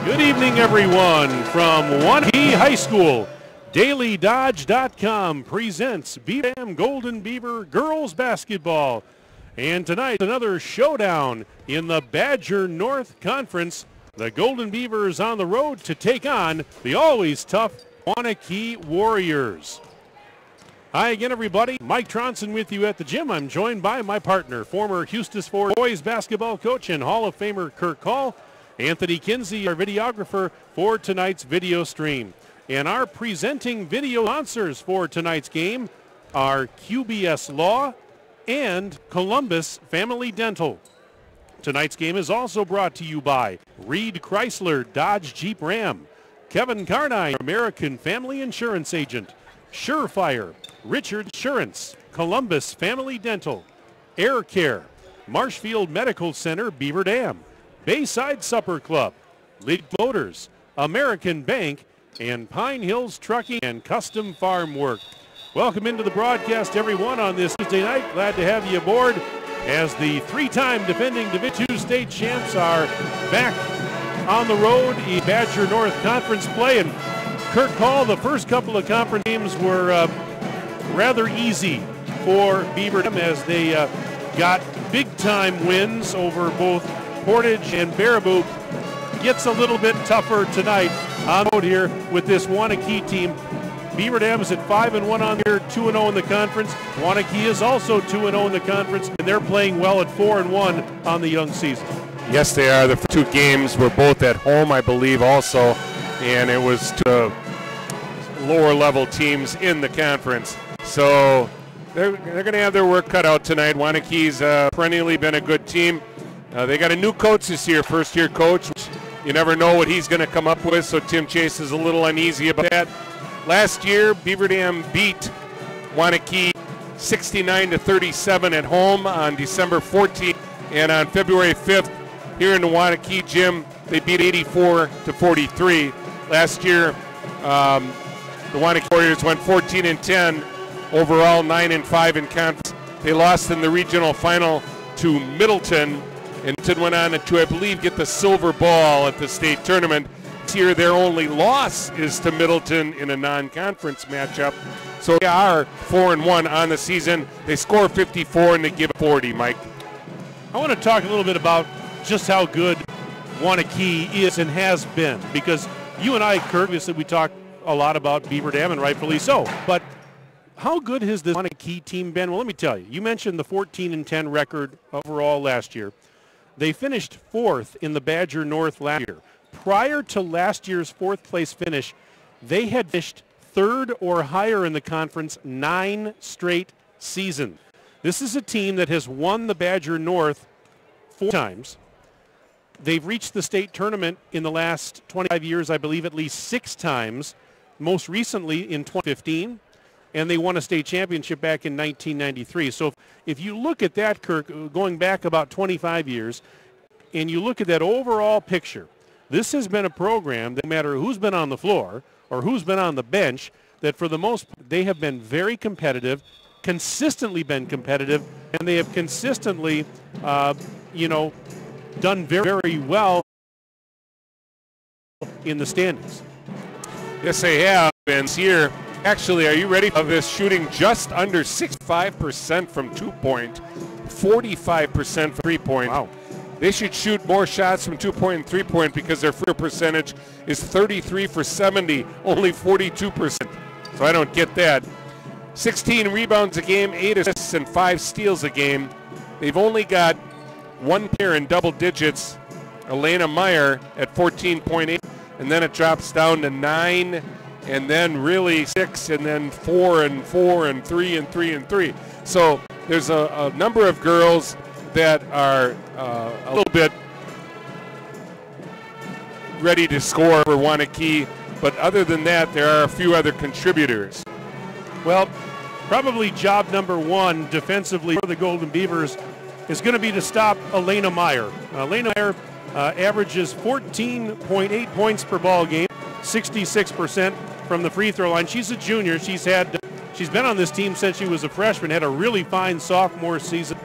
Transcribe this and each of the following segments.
Good evening, everyone, from Waunakee High School. DailyDodge.com presents Beaver Dam Golden Beaver girls basketball. And tonight, another showdown in the Badger North Conference. The Golden Beavers on the road to take on the always tough Waunakee Warriors. Hi again, everybody. Mike Tronson with you at the gym. I'm joined by my partner, former Eustis Ford boys basketball coach and Hall of Famer Kirk Hall, Anthony Kinsey, our videographer for tonight's video stream. And our presenting video sponsors for tonight's game are QBS Law and Columbus Family Dental. Tonight's game is also brought to you by Reed Chrysler Dodge Jeep Ram, Kevin Carnine, American Family Insurance Agent, Surefire, Richard Insurance, Columbus Family Dental, Air Care, Marshfield Medical Center, Beaver Dam, Bayside Supper Club, League Motors, American Bank, and Pine Hills Trucking and Custom Farm Work. Welcome into the broadcast, everyone, on this Tuesday night. Glad to have you aboard as the three-time defending Division II state champs are back on the road in Badger North Conference play. And Kirk Hall, the first couple of conference games were rather easy for Beaver Dam as they got big-time wins over both Portage and Baraboo. Gets a little bit tougher tonight on the road here with this Waunakee team. Beaver Dam is at 5-1 on here, 2-0 in the conference. Waunakee is also 2-0 in the conference, and they're playing well at 4-1 on the young season. Yes, they are. The two games were both at home, I believe, also, and it was to lower level teams in the conference. So they're going to have their work cut out tonight. Waunakee's perennially been a good team. They got a new coach this year, first-year coach. You never know what he's going to come up with, so Tim Chase is a little uneasy about that. Last year, Beaver Dam beat Waunakee 69-37 at home on December 14th, and on February 5th, here in the Waunakee gym, they beat 84-43. Last year, the Waunakee Warriors went 14-10, overall 9-5 in conference. They lost in the regional final to Middleton, and went on to, I believe, get the silver ball at the state tournament. This year, their only loss is to Middleton in a non-conference matchup. So they are 4-1 on the season. They score 54 and they give 40, Mike. I want to talk a little bit about just how good Waunakee is and has been, because you and I, Kirk, obviously we talk a lot about Beaver Dam, and rightfully so. But how good has this Waunakee team been? Well, let me tell you. You mentioned the 14-10 record overall last year. They finished fourth in the Badger North last year. Prior to last year's fourth place finish, they had finished third or higher in the conference 9 straight seasons. This is a team that has won the Badger North 4 times. They've reached the state tournament in the last 25 years, I believe, at least 6 times, most recently in 2015. And they won a state championship back in 1993. So if you look at that, Kirk, going back about 25 years, and you look at that overall picture, this has been a program that no matter who's been on the floor or who's been on the bench, that for the most part, they have been very competitive, consistently been competitive, and they have consistently, done very, very well in the standings. Yes, they have. And this year, actually, are you ready for this? Shooting just under 65% from 2-point, 45% from 3-point. Wow. They should shoot more shots from 2-point and 3-point because their free throw percentage is 33 for 70, only 42%. So I don't get that. 16 rebounds a game, 8 assists, and 5 steals a game. They've only got one player in double digits, Elena Meyer, at 14.8, and then it drops down to 9, and then really 6, and then 4 and 4 and 3 and 3 and 3. So there's a number of girls that are a little bit ready to score for Waunakee, but other than that, there are a few other contributors. Well, probably job number one defensively for the Golden Beavers is going to be to stop Elena Meyer. Elena Meyer averages 14.8 points per ball game, 66% from the free throw line. She's a junior. She's been on this team since she was a freshman, had a really fine sophomore season.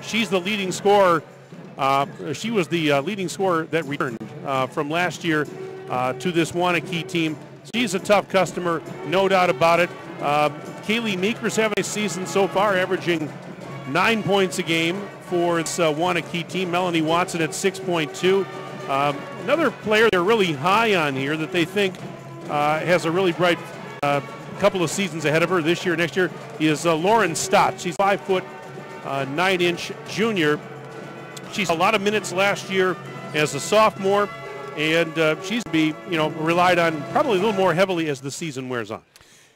She's the leading scorer She was the leading scorer that returned from last year to this Waunakee team. She's a tough customer, no doubt about it. Kaylee Meeker's having a season so far, averaging 9 points a game for this Waunakee team. Melanie Watson at 6.2. Another player they're really high on here that they think has a really bright couple of seasons ahead of her this year, next year, is Lauren Stott. She's 5 foot 9-inch junior. She's a lot of minutes last year as a sophomore, and she's to be, relied on probably a little more heavily as the season wears on.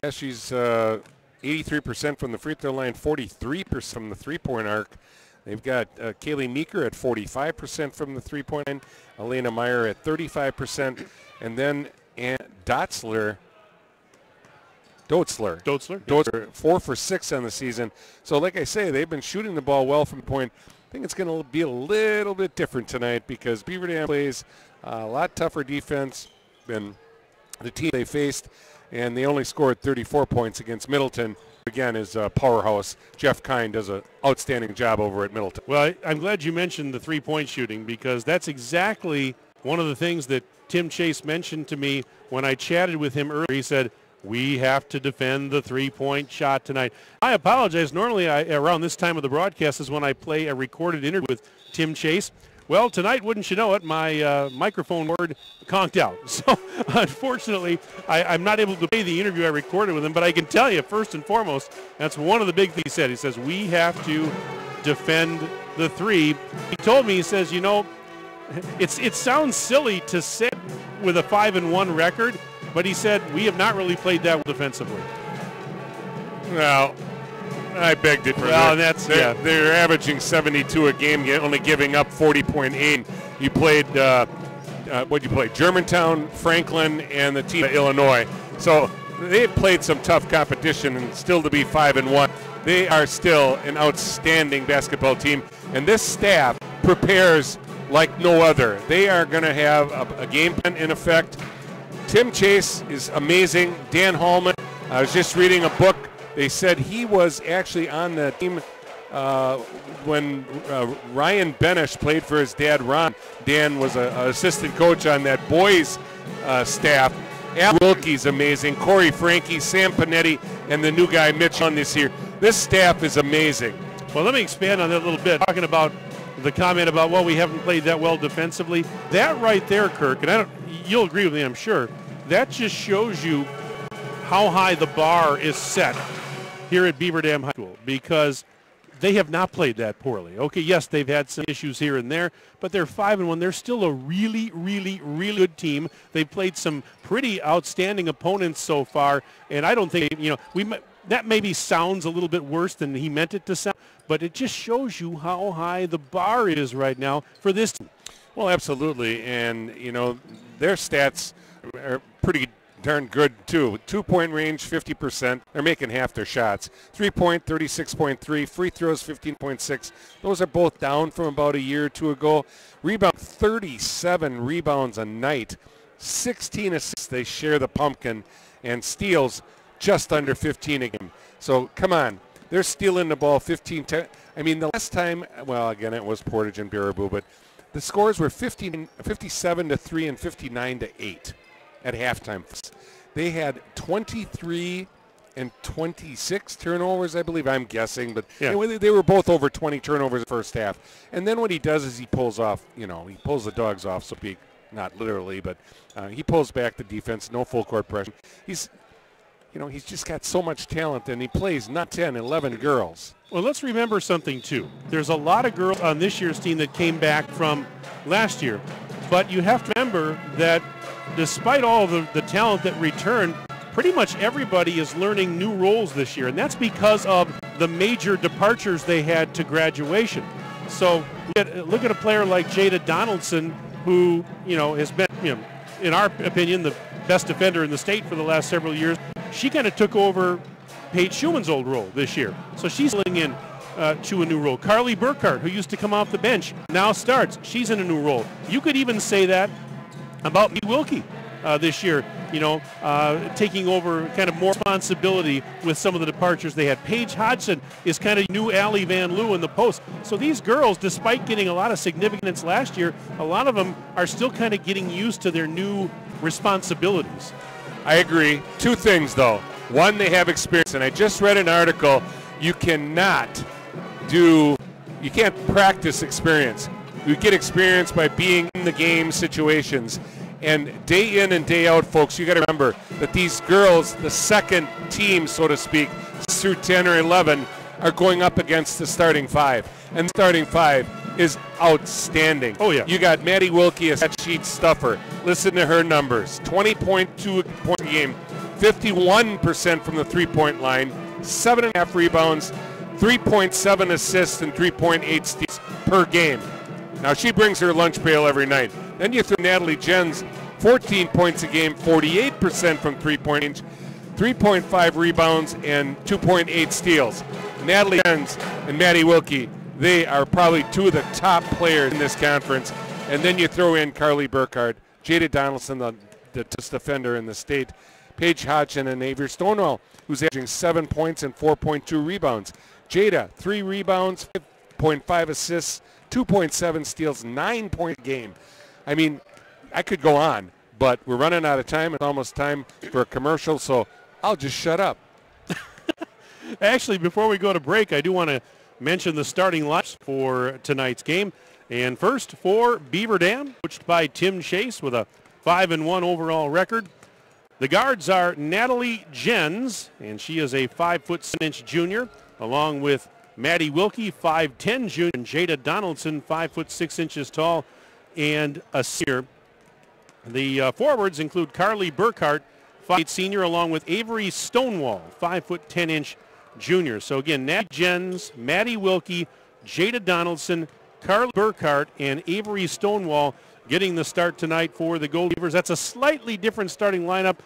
Yeah, she's 83% from the free throw line, 43% from the three-point arc. They've got Kaylee Meeker at 45% from the three-point line, Elena Meyer at 35%, and then Dotzler, 4 for 6 on the season. So like I say, they've been shooting the ball well from the point. I think it's going to be a little bit different tonight because Beaver Dam plays a lot tougher defense than the team they faced, and they only scored 34 points against Middleton. Again, is a powerhouse. Jeff Kine does an outstanding job over at Middleton. Well, I'm glad you mentioned the three-point shooting because that's exactly one of the things that Tim Chase mentioned to me when I chatted with him earlier. He said, we have to defend the three-point shot tonight. I apologize. Normally, around this time of the broadcast is when I play a recorded interview with Tim Chase. Well, tonight, wouldn't you know it, my microphone cord conked out. So, unfortunately, I'm not able to play the interview I recorded with him, but I can tell you, first and foremost, that's one of the big things he said. He says, we have to defend the three. He told me, he says, it sounds silly to say with a 5-1 record, but he said, we have not really played that well defensively. Well, I begged it. Well, they're averaging 72 a game, only giving up 40.8. You played, what you play? Germantown, Franklin, and the team of Illinois. So they've played some tough competition, and still to be 5-1. They are still an outstanding basketball team, and this staff prepares like no other. They are going to have a game plan in effect. Tim Chase is amazing. Dan Hallman, I was just reading a book. They said he was actually on the team when Ryan Benish played for his dad, Ron. Dan was an assistant coach on that boys staff. Al Wilkie's amazing. Corey Frankie, Sam Panetti, and the new guy, Mitch, on this year. This staff is amazing. Well, let me expand on that a little bit. Talking about the comment about, well, we haven't played that well defensively. That right there, Kirk, and you'll agree with me, I'm sure, that just shows you how high the bar is set here at Beaver Dam High School, because they have not played that poorly. Okay, yes, they've had some issues here and there, but they're 5-1. They're still a really, really, really good team. They've played some pretty outstanding opponents so far, and I don't think, that maybe sounds a little bit worse than he meant it to sound, but it just shows you how high the bar is right now for this team. Well, absolutely, and, their stats are pretty darn good, too. 2-point range, 50%. They're making half their shots. 3-point, 36.3. Free throws, 15.6. Those are both down from about a year or two ago. Rebound, 37 rebounds a night. 16 assists. They share the pumpkin. And steals, just under 15 a game. So, come on. They're stealing the ball 15-10. I mean, the last time, well, again, it was Portage and Baraboo, but the scores were 57-3 and 59-8 at halftime. They had 23 and 26 turnovers, I believe. I'm guessing, but they were both over 20 turnovers in the first half. And then what he does is he pulls off, he pulls the dogs off, so to speak. Not literally, but he pulls back the defense, no full court pressure. He's just got so much talent, and he plays not 10, 11 girls. Well, let's remember something, too. There's a lot of girls on this year's team that came back from last year, but you have to remember that despite all the talent that returned, pretty much everybody is learning new roles this year, and that's because of the major departures they had to graduation. So look at a player like Jada Donaldson, who has been, in our opinion, the best defender in the state for the last several years. She kind of took over Paige Schumann's old role this year, so she's filling in to a new role. Carly Burkhart, who used to come off the bench, now starts. She's in a new role. You could even say that about Wilkie. this year, taking over kind of more responsibility with some of the departures they had. Paige Hodgson is kind of new Allie Van Loo in the post. So these girls, despite getting a lot of significance last year, a lot of them are still kind of getting used to their new responsibilities. I agree. Two things, though. One, they have experience, and I just read an article. You can't practice experience. You get experience by being in the game situations. And day in and day out, folks, you got to remember that these girls, the second team, so to speak, through 10 or 11, are going up against the starting five. And the starting five is outstanding. Oh, yeah. You got Maddie Wilkie, a stat sheet stuffer. Listen to her numbers. 20.2 points a game, 51% from the three-point line, 7.5 rebounds, 3.7 assists, and 3.8 steals per game. Now, she brings her lunch pail every night. Then you throw Natalie Jens, 14 points a game, 48% from three-point range, 3.5 rebounds, and 2.8 steals. Natalie Jens and Maddie Wilkie, they are probably two of the top players in this conference. And then you throw in Carly Burkhardt, Jada Donaldson, the best defender in the state, Paige Hodgson, and Avery Stonewall, who's averaging 7 points and 4.2 rebounds. Jada, 3 rebounds, 5.5 assists, 2.7 steals, 9 point game. I mean, I could go on, but we're running out of time. It's almost time for a commercial, so I'll just shut up. Actually, before we go to break, I do want to mention the starting lineups for tonight's game. And first for Beaver Dam, coached by Tim Chase with a 5-1 overall record. The guards are Natalie Jens, and she is a 5'7" junior, along with Maddie Wilkie, 5'10" junior, and Jada Donaldson, 5'6" tall, and a senior. The forwards include Carly Burkhardt, 5'8" senior, along with Avery Stonewall, 5'10" junior. So again, Nat Jens, Maddie Wilkie, Jada Donaldson, Carly Burkhardt, and Avery Stonewall getting the start tonight for the Gold Beavers. That's a slightly different starting lineup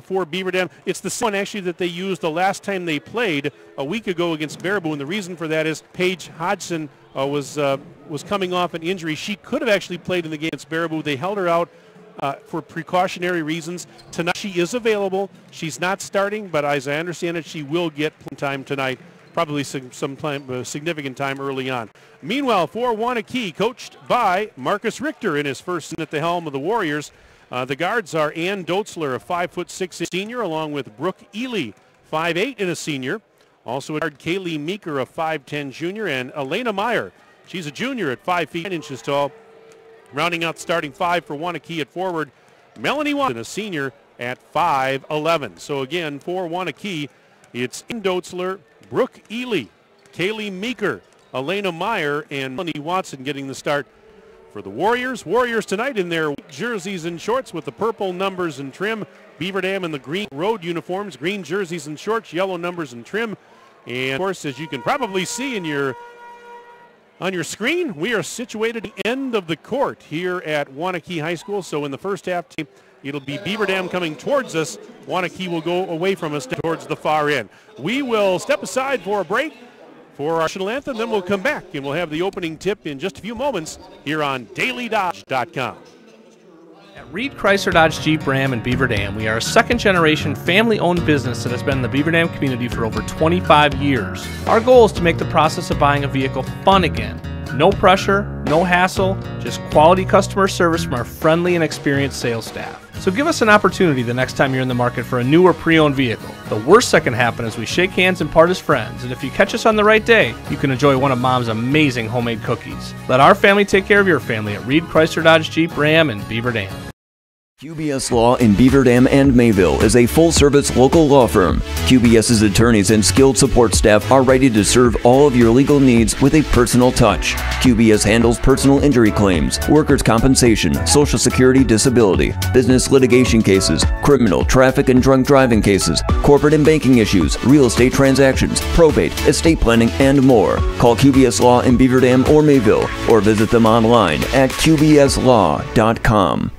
for Beaver Dam. It's the same one actually that they used the last time they played a week ago against Baraboo, and the reason for that is Paige Hodgson was coming off an injury. She could have actually played in the game against Baraboo. They held her out for precautionary reasons. Tonight she is available. She's not starting, but as I understand it, she will get time tonight, probably some significant time early on. Meanwhile, for Waunakee, coached by Marcus Richter in his first season at the helm of the Warriors, the guards are Ann Doetzler, a 5'6" senior, along with Brooke Ely, 5'8" and a senior. Also a guard Kaylee Meeker, a 5'10" junior, and Elena Meyer. She's a junior at 5 feet 9 inches tall. Rounding out starting five for Waunakee at forward, Melanie Watson, a senior, at 5'11". So again, for Waunakee, it's Ann Doetzler, Brooke Ely, Kaylee Meeker, Elena Meyer, and Melanie Watson getting the start for the Warriors. Warriors tonight in their white jerseys and shorts with the purple numbers and trim. Beaver Dam in the green road uniforms, green jerseys and shorts, yellow numbers and trim. And of course, as you can probably see on your screen, we are situated at the end of the court here at Waunakee High School. So in the first half, it'll be Beaver Dam coming towards us. Waunakee will go away from us towards the far end. We will step aside for a break for our national anthem, then we'll come back and we'll have the opening tip in just a few moments here on DailyDodge.com. At Reed Chrysler Dodge Jeep Ram in Beaver Dam, we are a second-generation family-owned business that has been in the Beaver Dam community for over 25 years. Our goal is to make the process of buying a vehicle fun again. No pressure, no hassle, just quality customer service from our friendly and experienced sales staff. So give us an opportunity the next time you're in the market for a new or pre-owned vehicle. The worst that can happen is we shake hands and part as friends, and if you catch us on the right day, you can enjoy one of Mom's amazing homemade cookies. Let our family take care of your family at Reed Chrysler Dodge Jeep Ram in Beaver Dam. QBS Law in Beaver Dam and Mayville is a full-service local law firm. QBS's attorneys and skilled support staff are ready to serve all of your legal needs with a personal touch. QBS handles personal injury claims, workers' compensation, Social Security disability, business litigation cases, criminal, traffic and drunk driving cases, corporate and banking issues, real estate transactions, probate, estate planning, and more. Call QBS Law in Beaver Dam or Mayville, or visit them online at qbslaw.com.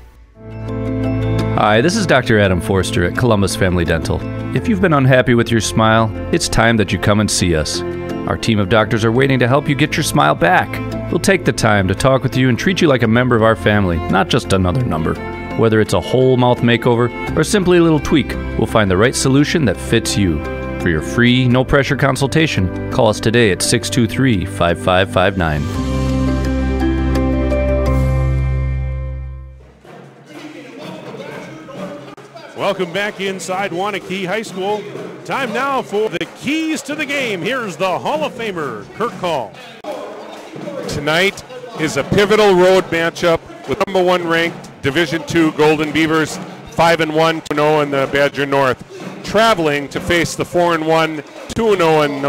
Hi, this is Dr. Adam Forster at Columbus Family Dental. If you've been unhappy with your smile, it's time that you come and see us. Our team of doctors are waiting to help you get your smile back. We'll take the time to talk with you and treat you like a member of our family, not just another number. Whether it's a whole mouth makeover or simply a little tweak, we'll find the right solution that fits you. For your free, no-pressure consultation, call us today at 623-5559. Welcome back inside Waunakee High School. Time now for the keys to the game. Here's the Hall of Famer, Kirk Hall. Tonight is a pivotal road matchup with number 1 ranked Division II Golden Beavers, 5-1, 2-0 in the Badger North, traveling to face the 4-1, 2-0 in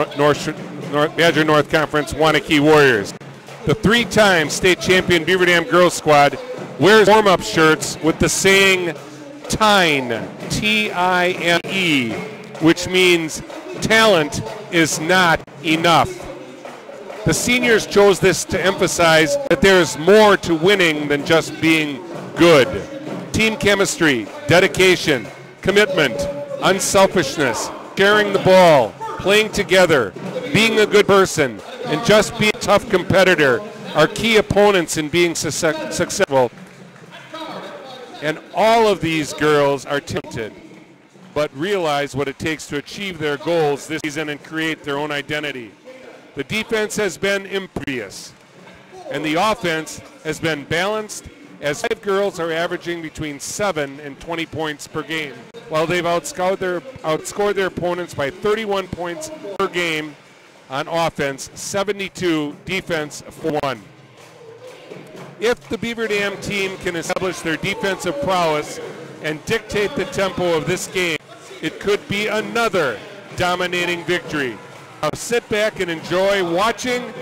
Badger North Conference Waunakee Warriors. The 3-time state champion Beaver Dam girls squad wears warm-up shirts with the saying TINE, T-I-N-E, which means talent is not enough. The seniors chose this to emphasize that there is more to winning than just being good. Team chemistry, dedication, commitment, unselfishness, sharing the ball, playing together, being a good person, and just being a tough competitor are key opponents in being successful. And all of these girls are talented, but realize what it takes to achieve their goals this season and create their own identity. The defense has been impervious, and the offense has been balanced, as 5 girls are averaging between 7 and 20 points per game, while they've outscored their opponents by 31 points per game on offense, 72 defense for 1. If the Beaver Dam team can establish their defensive prowess and dictate the tempo of this game, it could be another dominating victory. Now sit back and enjoy watching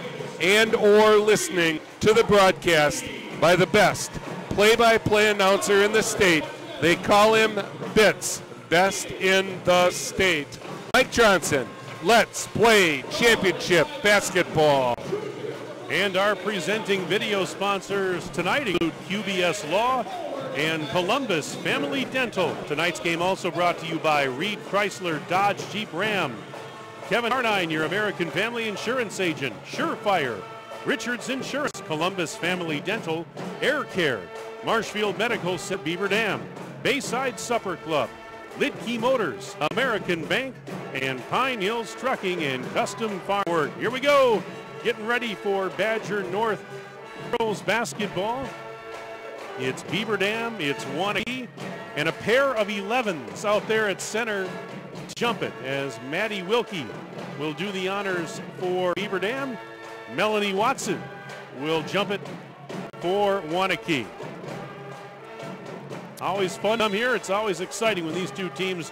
and or listening to the broadcast by the best play-by-play announcer in the state. They call him Bits, best in the state. Mike Johnson, let's play championship basketball. And our presenting video sponsors tonight include QBS Law and Columbus Family Dental. Tonight's game also brought to you by Reed Chrysler Dodge Jeep Ram, Kevin Arnine, your American Family Insurance Agent, Surefire, Richards Insurance, Columbus Family Dental, Air Care, Marshfield Medical, Beaver Dam, Bayside Supper Club, Lidkey Motors, American Bank, and Pine Hills Trucking and Custom Farm Work. Here we go, getting ready for Badger North girls basketball. It's Beaver Dam, it's Waunakee, and a pair of 11s out there at center. Jump it as Maddie Wilkie will do the honors for Beaver Dam. Melanie Watson will jump it for Waunakee. Always fun come here. It's always exciting when these two teams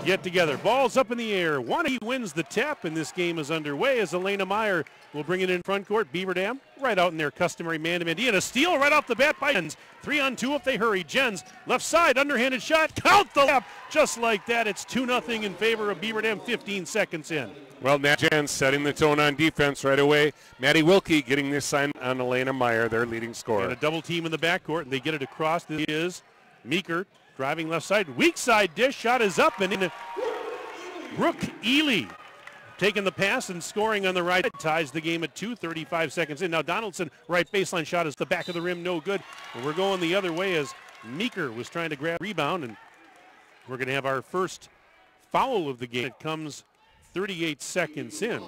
get together. Ball's up in the air. Waunakee wins the tap, and this game is underway as Elena Meyer will bring it in front court. Beaver Dam right out in their customary man-to-man. And a steal right off the bat by Jens. 3-on-2 if they hurry. Jens, left side, underhanded shot. Count the lap. Just like that, it's 2-0 in favor of Beaver Dam, 15 seconds in. Well, Nat Jens setting the tone on defense right away. Maddie Wilkie getting this sign on Elena Meyer, their leading scorer. And a double team in the backcourt, and they get it across. This is Meeker driving left side. Weak side dish. Shot is up, and in. Brooke Ely taking the pass and scoring on the right. Ties the game at 2, 35 seconds in. Now Donaldson, right baseline shot is the back of the rim, no good. And we're going the other way as Meeker was trying to grab a rebound, and we're going to have our first foul of the game. It comes 38 seconds in.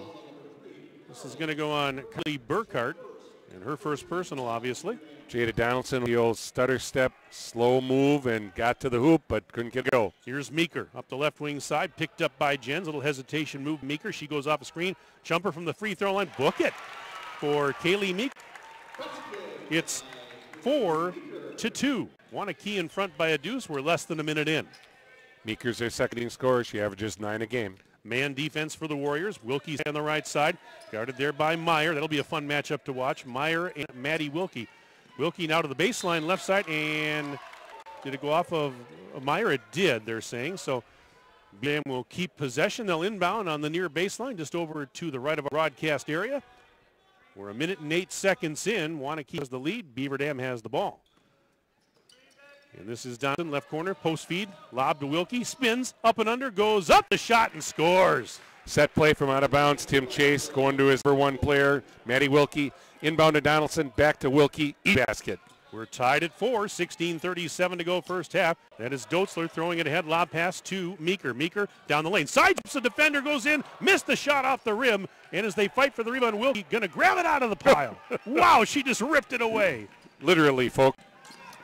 This is going to go on Kelly Burkhart, and her first personal, obviously. Jada Donaldson, the old stutter step, slow move, and got to the hoop, but couldn't get it go. Here's Meeker up the left wing side, picked up by Jens. Little hesitation move, Meeker. She goes off a screen. Jumper from the free throw line. Book it for Kaylee Meeker. It's 4-2. Waunakee in front by a deuce. We're less than a minute in. Meeker's their second leading scorer. She averages 9 a game. Man defense for the Warriors. Wilkie's on the right side. Guarded there by Meyer. That'll be a fun matchup to watch. Meyer and Maddie Wilkie. Wilkie now to the baseline left side, and did it go off of Meyer? It did, they're saying. So BAM will keep possession. They'll inbound on the near baseline, just over to the right of our broadcast area. We're 1 minute and 8 seconds in. Waunakee has the lead. Beaver Dam has the ball. And this is Donaldson, left corner, post feed, lob to Wilkie, spins, up and under, goes up the shot and scores. Set play from out of bounds. Tim Chase going to his number 1 player, Maddie Wilkie. Inbound to Donaldson, back to Wilkie, basket. We're tied at 4, 16:37 to go first half. That is Dotzler throwing it ahead, lob pass to Meeker. Meeker down the lane, sidesteps the defender, goes in, missed the shot off the rim, and as they fight for the rebound, Wilkie gonna grab it out of the pile. Wow, she just ripped it away. Literally, folks.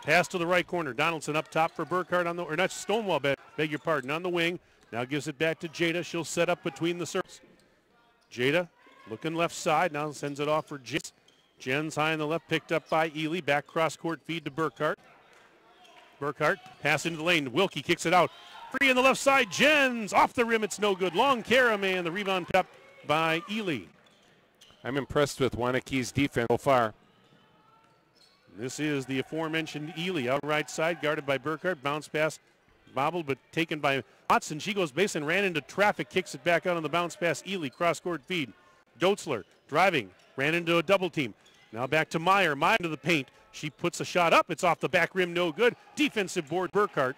Pass to the right corner, Donaldson up top for Burkhardt on the, or not Stonewall, beg your pardon, on the wing. Now gives it back to Jada. She'll set up between the circles. Jada looking left side, now sends it off for Jens. Jens high on the left, picked up by Ely. Back cross-court feed to Burkhardt. Burkhardt pass into the lane. Wilkie kicks it out. Free on the left side. Jens off the rim. It's no good. Long Karaman. The rebound picked up by Ely. I'm impressed with Waunakee's defense so far. This is the aforementioned Ely out right side, guarded by Burkhardt. Bounce pass, bobbled, but taken by Watson. She goes base and ran into traffic. Kicks it back out on the bounce pass. Ely cross-court feed. Dotzler driving. Ran into a double team. Now back to Meyer. Meyer into the paint. She puts a shot up. It's off the back rim. No good. Defensive board, Burkhardt.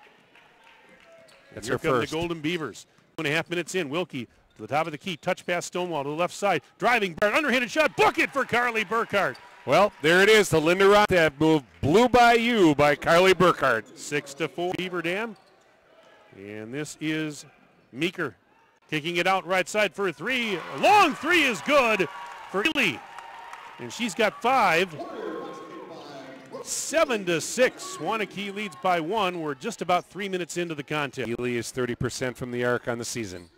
That's Here her come first. the Golden Beavers. 2.5 minutes in. Wilkie to the top of the key. Touch pass Stonewall to the left side. Driving. Underhanded shot. Book it for Carly Burkhardt. Well, there it is. The Linda Rock that move blew by you by Carly Burkhardt. 6-4 Beaver Dam. And this is Meeker kicking it out right side for a three. A long three is good for Ely. And she's got 5. 7-6. Waunakee leads by 1. We're just about 3 minutes into the contest. Ely is 30% from the arc on the season.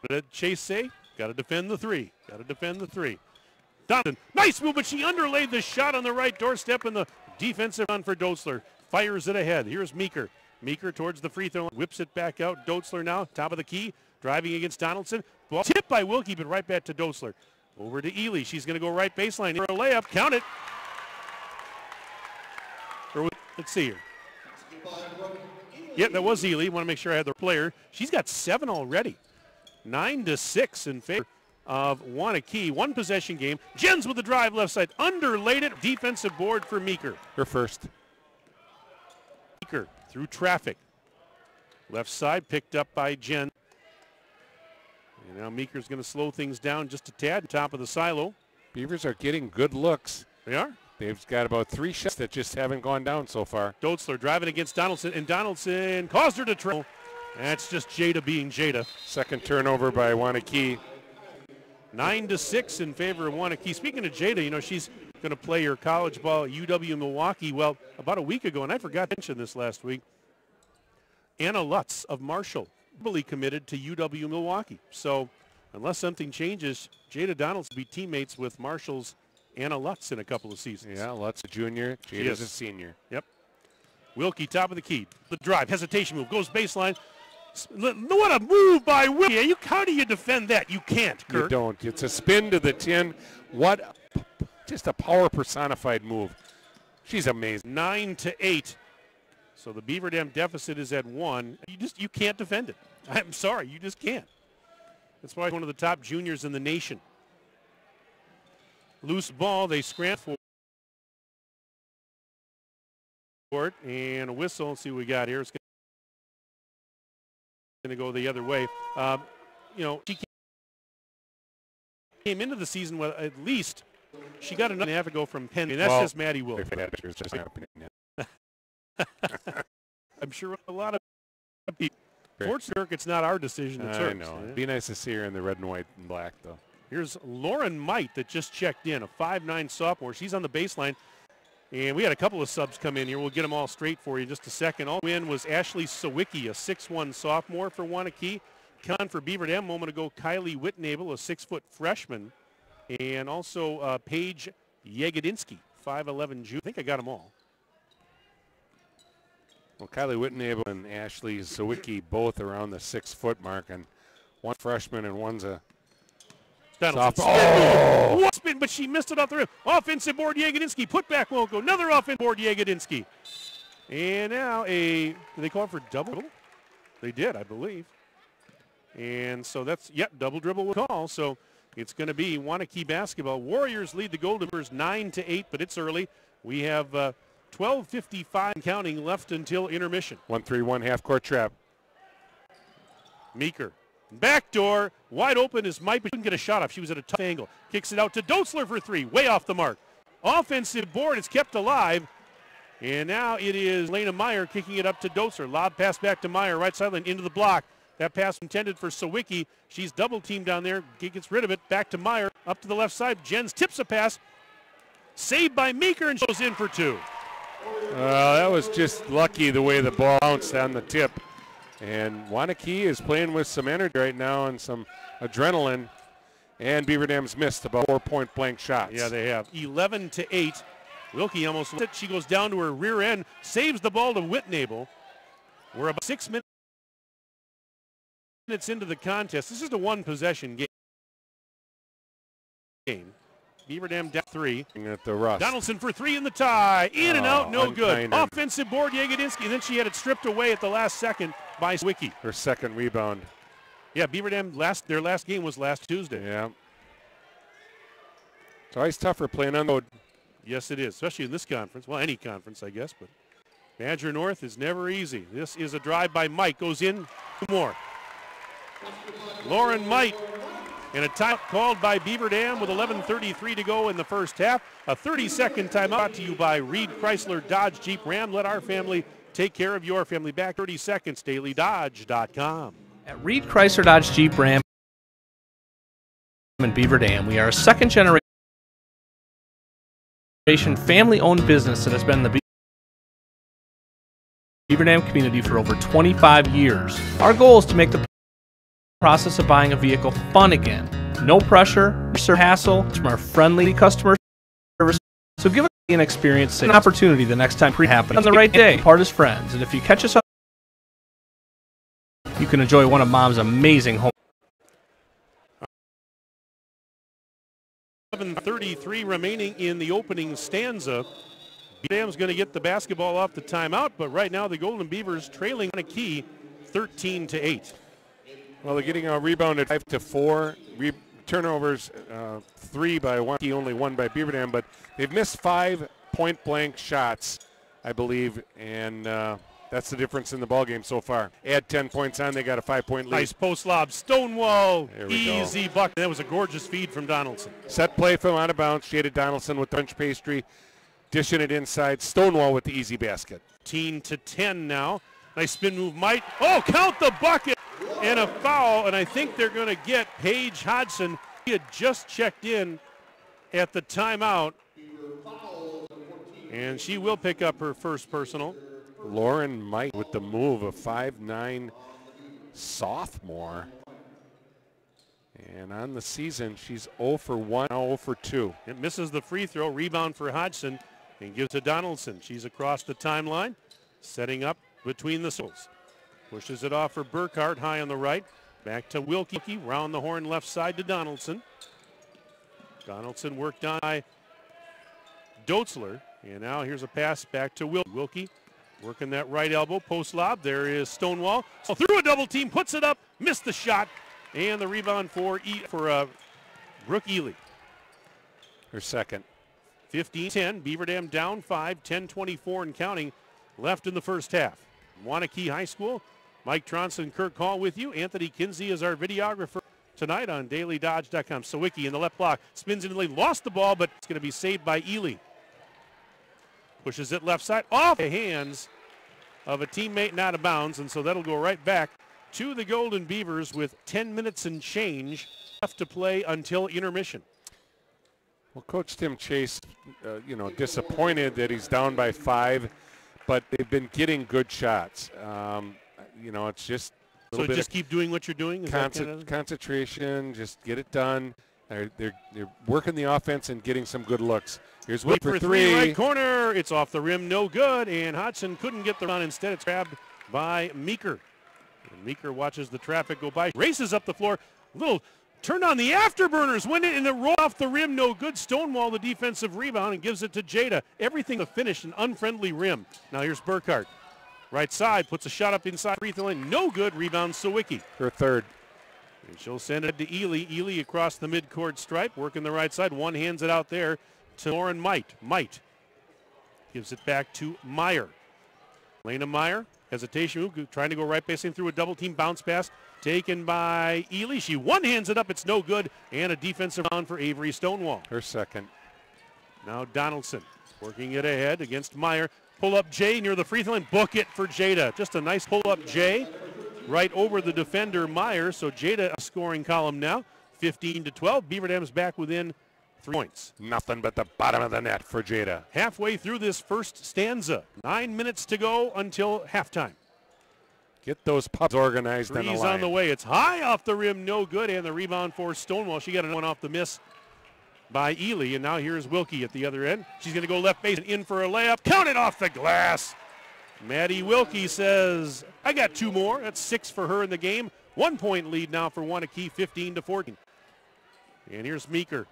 What did Chase say? Got to defend the 3. Got to defend the 3. Donovan, nice move, but she underlaid the shot on the right doorstep, and the defensive run for Dotzler. Fires it ahead. Here's Meeker. Meeker towards the free throw line. Whips it back out. Dotzler now, top of the key. Driving against Donaldson. Ball tipped by Wilkie, but right back to Dotzler. Over to Ely. She's going to go right baseline for a layup. Count it. Let's see here. Yeah, that was Ely. Want to make sure I had the player. She's got 7 already. 9-6 in favor of Waunakee. 1 possession game. Jens with the drive left side. Underlaid it. Defensive board for Meeker. Her first. Meeker through traffic. Left side picked up by Jen. And now Meeker's going to slow things down just a tad. Top of the silo. Beavers are getting good looks. They are. They've got about 3 shots that just haven't gone down so far. Dotzler driving against Donaldson, and Donaldson caused her to trail. That's just Jada being Jada. Second turnover by Waunakee. 9-6 in favor of Waunakee. Speaking of Jada, you know, she's going to play her college ball at UW Milwaukee. Well, about a week ago, and I forgot to mention this last week, Anna Lutz of Marshall really committed to UW Milwaukee. So unless something changes, Jada Donaldson will be teammates with Marshall's Anna Lutz in a couple of seasons. Yeah, Lutz a junior, Jada's a senior. Yep. Wilkie, top of the key. The drive, hesitation move, goes baseline. What a move by Wilkie. How do you defend that? You can't, Kurt. You don't. It's a spin to the 10. What just a power personified move. She's amazing. 9-8. So the Beaver Dam deficit is at 1. You can't defend it. I'm sorry, you just can't. That's why one of the top juniors in the nation. Loose ball, they scramble for it, and a whistle. Let's see what we got here. It's going to go the other way. You know, she came into the season with at least she got another half ago from Penn. And that's just Maddie Will. I'm sure a lot of people. Fortunately, it's not our decision. It's hers. I know. It'd be nice to see her in the red and white and black, though. Here's Lauren Might that just checked in, a 5'9" sophomore. She's on the baseline. And we had a couple of subs come in here. We'll get them all straight for you in just a second. All in was Ashley Sawicki, a 6'1" sophomore for Waunakee. Con for Beaver Dam a moment ago, Kylie Whitnable, a 6-foot freshman. And also Paige Yegedinsky, 5'11" junior. I think I got them all. Well, Kylie Whitnable and Ashley Sawicki both around the 6-foot mark, and one freshman and one's a Donaldson. Oh! Spin, but she missed it off the rim. Offensive board, Yegedinsky. Put back won't go. Another offensive board, Yegedinsky. And now did they call it for double? They did, I believe. And so that's, double dribble will call. So it's going to be Waunakee basketball. Warriors lead the Golden Beavers 9-8, but it's early. We have 12:55 counting left until intermission. 1-3-1 half-court trap. Meeker. Backdoor, wide open is Mike, but couldn't get a shot off. She was at a tough angle. Kicks it out to Dotzler for 3, way off the mark. Offensive board. It's kept alive. And now it is Lena Meyer kicking it up to Dotzler. Lob pass back to Meyer, right sideline into the block. That pass intended for Sawicki. She's double teamed down there. He gets rid of it. Back to Meyer. Up to the left side. Jens tips a pass. Saved by Meeker and goes in for two. That was just lucky the way the ball bounced on the tip. And Waunakee is playing with some energy right now and some adrenaline. And Beaver Dam's missed about 4 point blank shots. Yeah, they have. 11-8. Wilkie almost lost it. She goes down to her rear end, saves the ball to Whitnable. We're about 6 minutes into the contest. This is a one-possession game. Beaver Dam down 3. At the rust. Donaldson for 3 in the tie. In and out, no good. Unkind. Offensive board, Yegedinsky. And then she had it stripped away at the last second by Sawicki. Her second rebound. Yeah, Beaver Dam, their last game was last Tuesday. Yeah. It's always tougher playing on the road. Yes, it is, especially in this conference. Well, any conference, I guess, but Badger North is never easy. This is a drive by Mike. Goes in. 2 more. Lauren Might. And a timeout called by Beaver Dam with 11:33 to go in the first half. A 30-second timeout brought to you by Reed Chrysler Dodge Jeep Ram. Let our family take care of your family. Back 30 seconds. DailyDodge.com. At Reed Chrysler Dodge Jeep Ram in Beaver Dam, we are a second-generation family-owned business that has been in the Beaver Dam community for over 25 years. Our goal is to make the process of buying a vehicle fun again. No pressure, no hassle from our friendly customer service. So give us an experience, an opportunity the next time it happens on the right day. Part as friends, and if you catch us up, you can enjoy one of Mom's amazing home. 11:33 remaining in the opening stanza. Beaver Dam's going to get the basketball off the timeout, but right now the Golden Beavers trailing Waunakee 13-8. Well, they're getting rebounded 5-4. Turnovers 3 by Waunakee, only 1 by Beaver Dam, but they've missed 5 point-blank shots, I believe, and that's the difference in the ballgame so far. Add 10 points on, they got a 5-point lead. Nice post lob, Stonewall, easy go. bucket. That was a gorgeous feed from Donaldson. Set play from out of bounds. Shaded Donaldson with French pastry, dishing it inside. Stonewall with the easy basket. 13-10 now. Nice spin move, Might. Oh, count the bucket! And a foul, and I think they're going to get Paige Hodgson. He had just checked in at the timeout, and she will pick up her first personal. Lauren Might with the move, a 5'9" sophomore. And on the season, she's 0 for 1, now 0 for 2. It misses the free throw, rebound for Hodgson, and gives to Donaldson. She's across the timeline, setting up between the circles. Pushes it off for Burkhart, high on the right. Back to Wilkie, round the horn left side to Donaldson. Donaldson worked on by Dotzler, and now here's a pass back to Wilkie. Working that right elbow, post lob. There is Stonewall. So through a double team, puts it up, missed the shot, and the rebound for Brooke Ely. Her second. 15-10, Beaver Dam down 5, 10:24 and counting left in the first half. Waunakee High School, Mike Tronson, Kirk Hall with you. Anthony Kinsey is our videographer tonight on DailyDodge.com. Sawicki in the left block, spins into the lane, lost the ball, but it's going to be saved by Ely. Pushes it left side, off the hands of a teammate and out of bounds, and so that'll go right back to the Golden Beavers with 10 minutes and change left to play until intermission. Well, Coach Tim Chase, disappointed that he's down by 5, but they've been getting good shots. It's just a little so bit just keep doing what you're doing? Is that kind of concentration, just get it done. They're working the offense and getting some good looks. Here's Wood for 3. Right corner. It's off the rim, no good, and Hodgson couldn't get the run. Instead, it's grabbed by Meeker. And Meeker watches the traffic go by, races up the floor. Little turn on the afterburners, went in and it rolled off the rim, no good. Stonewall the defensive rebound and gives it to Jada. Everything to finish, an unfriendly rim. Now here's Burkhart. Right side, puts a shot up inside free throw line, no good. Rebound Sawicki. Her third. And she'll send it to Ely. Ely across the midcourt stripe, working the right side. One hands it out there to Lauren Might. Might gives it back to Meyer. Lena Meyer, hesitation move, trying to go right basing through a double team bounce pass. Taken by Ely. She one hands it up, it's no good. And a defensive round for Avery Stonewall. Her second. Now Donaldson working it ahead against Meyer. Pull up Jay near the free throw line. Book it for Jada. Just a nice pull up Jay right over the defender Meyer. So Jada scoring column now. 15-12. Beaver Dam's back within 3 points. Nothing but the bottom of the net for Jada. Halfway through this first stanza. 9 minutes to go until halftime. Get those pubs organized on the Three's line. on the way. It's high off the rim, no good, and the rebound for Stonewall. She got one off the miss by Ely, and now here's Wilkie at the other end. She's going to go left base and in for a layup. Count it off the glass. Maddie Wilkie says, I got 2 more. That's 6 for her in the game. 1 point lead now for Waunakee, 15-14. And here's Meeker.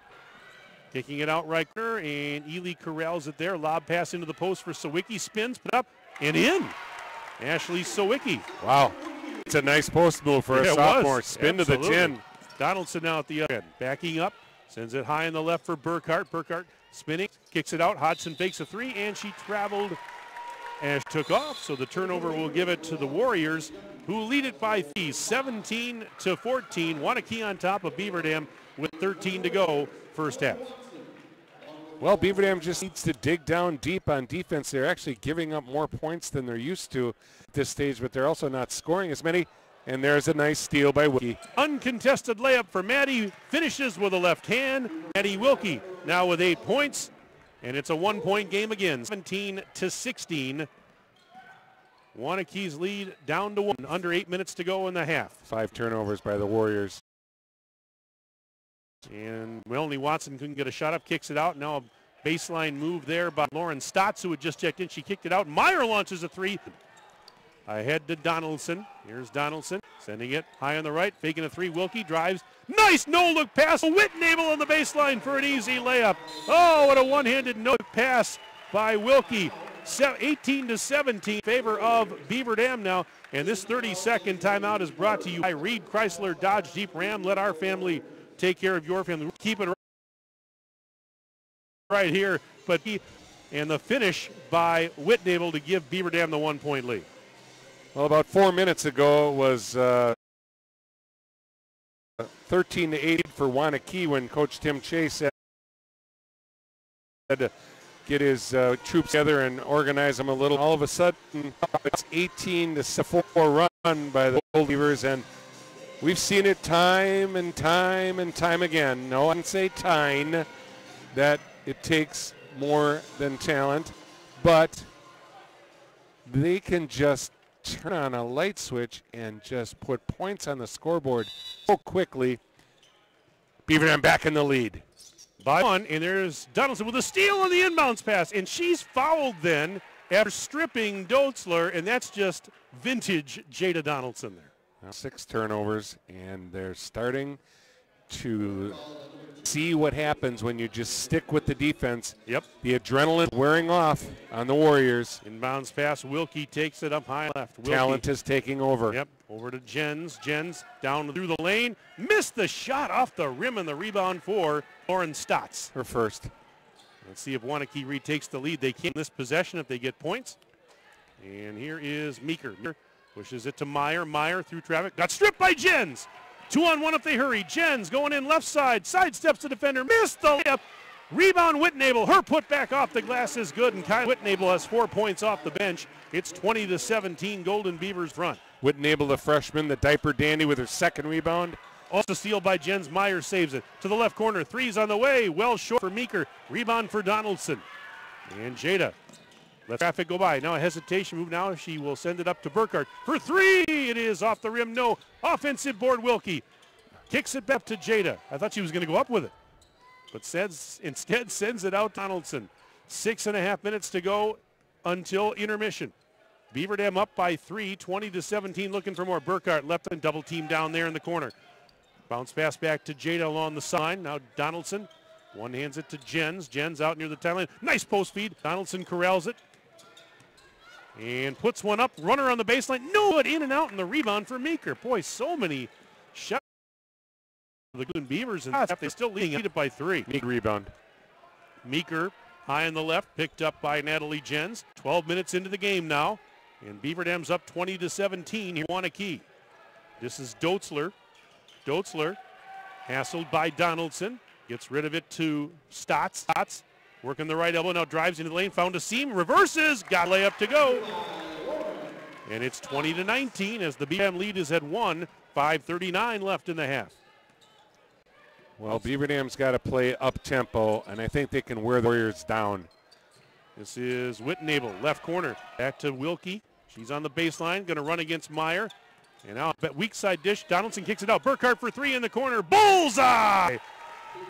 Kicking it out right there, and Ely corrals it there. Lob pass into the post for Sawicki. Spins, put up, and in. Ashley Sawicki. Wow. It's a nice post move for a sophomore. Spin Absolutely. to the 10. Donaldson now at the other end. Backing up. Sends it high on the left for Burkhart. Burkhart spinning. Kicks it out. Hodgson fakes a 3, and she traveled. Ash took off, so the turnover will give it to the Warriors, who lead it by 3, 17-14. Waunakee on top of Beaver Dam with 13 to go first half. Well, Beaver Dam just needs to dig down deep on defense. They're actually giving up more points than they're used to at this stage, but they're also not scoring as many. And there's a nice steal by Wilkie. Uncontested layup for Maddie. Finishes with a left hand. Maddie Wilkie now with 8 points. And it's a 1-point game again, 17-16. Waunakee's lead down to 1. Under 8 minutes to go in the half. 5 turnovers by the Warriors. And Melanie Watson couldn't get a shot up, kicks it out. Now a baseline move there by Lauren Stotts, who had just checked in. She kicked it out. Meyer launches a 3. Ahead to Donaldson. Here's Donaldson sending it high on the right, faking a 3. Wilkie drives. Nice no-look pass. Whitnable on the baseline for an easy layup. Oh, what a one-handed no-look pass by Wilkie. 18-17 in favor of Beaver Dam now. And this 30-second timeout is brought to you by Reed Chrysler Dodge Jeep Ram. Let our family take care of your family. Keep it right here. And the finish by Whitnable to give Beaver Dam the 1-point lead. Well, about 4 minutes ago it was 13-8 for Waunakee when Coach Tim Chase had to get his troops together and organize them a little. All of a sudden, it's 18-4 run by the Gold Beavers, and we've seen it time and time and time again. No, I can say time, that it takes more than talent, but they can just turn on a light switch and just put points on the scoreboard so quickly. Beaver Dam back in the lead. By 1, and there's Donaldson with a steal on the inbounds pass, and she's fouled then after stripping Doetzler, and that's just vintage Jada Donaldson there. Now 6 turnovers, and they're starting to see what happens when you just stick with the defense. Yep. The adrenaline wearing off on the Warriors. Inbounds pass, Wilkie takes it up high left. Wilkie. Talent is taking over. Yep, over to Jens. Jens down through the lane. Missed the shot off the rim, and the rebound for Lauren Stotts. Her first. Let's see if Waunakee retakes the lead. They can in this possession if they get points. And here is Meeker. Meeker pushes it to Meyer. Meyer through traffic. Got stripped by Jens. 2-on-1 if they hurry. Jens going in left side. Sidesteps the defender. Missed the layup. Rebound Whitnable. Her put back off the glass is good. And Kyle Whitnable has 4 points off the bench. It's 20-17 Golden Beavers front. Whitnable, the freshman, the diaper dandy with her second rebound. Also steal by Jens. Meyer saves it. To the left corner. 3's on the way. Well short for Meeker. Rebound for Donaldson. And Jada. Let traffic go by. Now a hesitation move. Now she will send it up to Burkhart for 3. It is off the rim. No. Offensive board. Wilkie kicks it back to Jada. I thought she was going to go up with it, but instead sends it out Donaldson. 6.5 minutes to go until intermission. Beaver Dam up by 3, 20-17. Looking for more. Burkhart left and double team down there in the corner. Bounce pass back to Jada along the side. Now Donaldson one hands it to Jens. Jens out near the timeline. Nice post feed. Donaldson corrals it. And puts one up. Runner on the baseline. No good. In and out, and the rebound for Meeker. Boy, so many shots. The Golden Beavers, and they're still leading it by 3. Big rebound. Meeker high on the left, picked up by Natalie Jens. 12 minutes into the game now. And Beaver Dam's up 20-17 here. Waunakee. This is Doetzler. Doetzler hassled by Donaldson. Gets rid of it to Stotts. Stotts Working the right elbow, now drives into the lane, found a seam, reverses, got a layup to go. And it's 20-19 as the Beaver Dam lead is at 1, 5:39 left in the half. Well, Beaver Dam's got to play up-tempo, and I think they can wear the Warriors down. This is Whitnable, left corner. Back to Wilkie. She's on the baseline, going to run against Meyer. And now, weak side dish. Donaldson kicks it out. Burkhart for three in the corner. Bullseye!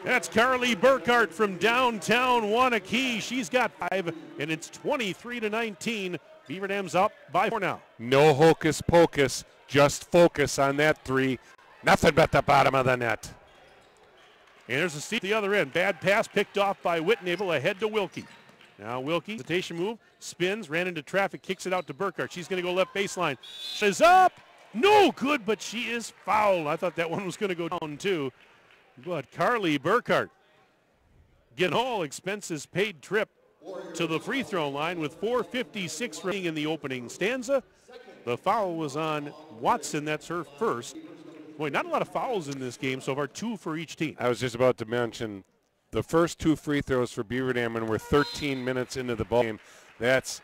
That's Carly Burkhart from downtown Waunakee. She's got 5, and it's 23-19. Beaver Dam's up by 4 now. No hocus pocus, just focus on that three. Nothing but the bottom of the net. And there's a steal at the other end. Bad pass picked off by Whitnable ahead to Wilkie. Now Wilkie, hesitation move, spins, ran into traffic, kicks it out to Burkhart. She's going to go left baseline. She's up. No good, but she is fouled. I thought that one was going to go down too. But Carly Burkhart getting all expenses paid trip to the free throw line with 4:56 remaining in the opening stanza. The foul was on Watson. That's her first. Boy, not a lot of fouls in this game so far, 2 for each team. I was just about to mention the first 2 free throws for Beaver Dam, and we're 13 minutes into the ball game. That's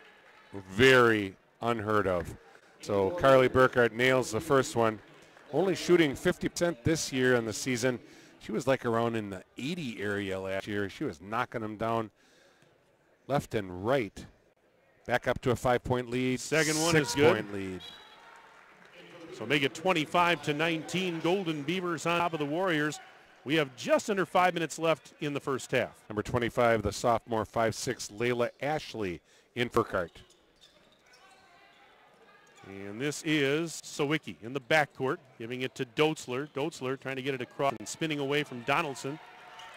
very unheard of. So Carly Burkhart nails the first one. Only shooting 50% this year in the season. She was like around in the 80 area last year. She was knocking them down left and right. Back up to a 5-point lead. Second one is good. 6-point lead. So make it 25-19. Golden Beavers on top of the Warriors. We have just under 5 minutes left in the first half. Number 25, the sophomore 5'6", Layla Ashley in Burkhart. And this is Sawicki in the backcourt, giving it to Doetzler. Doetzler trying to get it across and spinning away from Donaldson.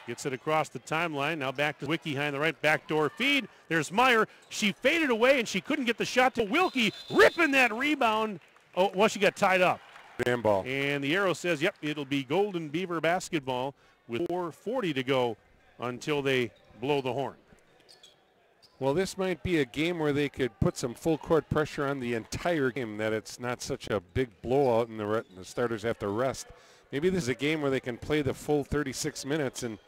Gets it across the timeline. Now back to Sawicki behind the right backdoor feed. There's Meyer. She faded away and she couldn't get the shot to Wilkie. Ripping that rebound. Oh, well, she got tied up. Jam ball. And the arrow says, yep, it'll be Golden Beaver basketball with 4:40 to go until they blow the horn. Well, this might be a game where they could put some full court pressure on the entire game, that it's not such a big blowout and the starters have to rest. Maybe this is a game where they can play the full 36 minutes and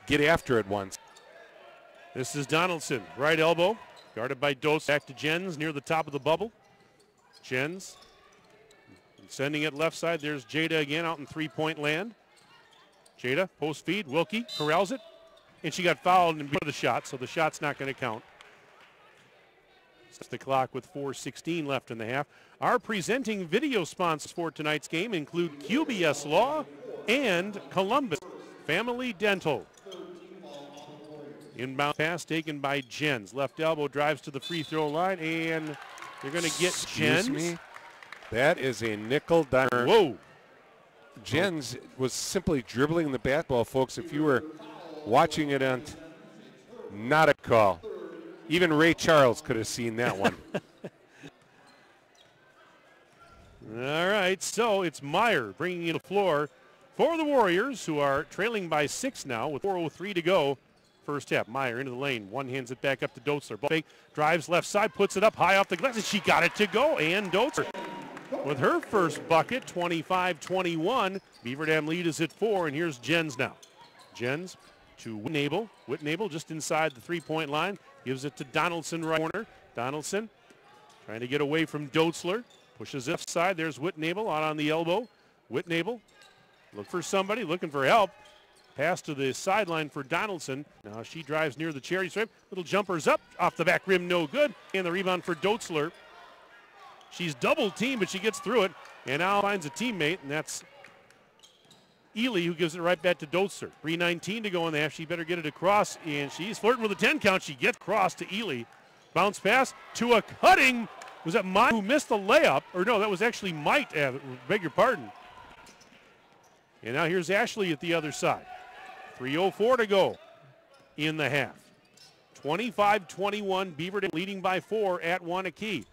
get after it once. This is Donaldson, right elbow, guarded by Dose. Back to Jens near the top of the bubble. Jens sending it left side. There's Jada again out in three-point land. Jada, post feed, Wilkie corrals it, and she got fouled and beat the shot, so the shot's not going to count. The clock with 4:16 left in the half. Our presenting video sponsors for tonight's game include QBS Law and Columbus Family Dental. Inbound pass taken by Jens. Left elbow drives to the free throw line, and you're going to get Jens. Me? That is a nickel dimer. Whoa. Jens was simply dribbling the basketball, folks. If you were watching it on, not a call. Even Ray Charles could have seen that one. All right, so it's Meyer bringing it to the floor for the Warriors, who are trailing by 6 now with 4:03 to go. First half. Meyer into the lane. One hands it back up to Doetzler. Ball fake, drives left side, puts it up high off the glass, and she got it to go. And Doetzler with her first bucket, 25-21. Beaver Dam lead is at 4, and here's Jens now. Jens to Whitnable. Whitnable just inside the three-point line. Gives it to Donaldson right corner. Donaldson trying to get away from Doetzler. Pushes left side. There's Whitnable out on the elbow. Whitnable look for somebody, looking for help. Pass to the sideline for Donaldson. Now she drives near the cherry stripe. Little jumpers up off the back rim, no good. And the rebound for Doetzler. She's double teamed, but she gets through it. And now finds a teammate, and that's Ely, who gives it right back to Doetzler. 3:19 to go in the half. She better get it across, and she's flirting with a 10 count. She gets across to Ely. Bounce pass to a cutting. Was that Mike who missed the layup? Or no, that was actually Mike. Beg your pardon. And now here's Ashley at the other side. 3:04 to go in the half. 25-21, Beaver Dam leading by 4 at Waunakee.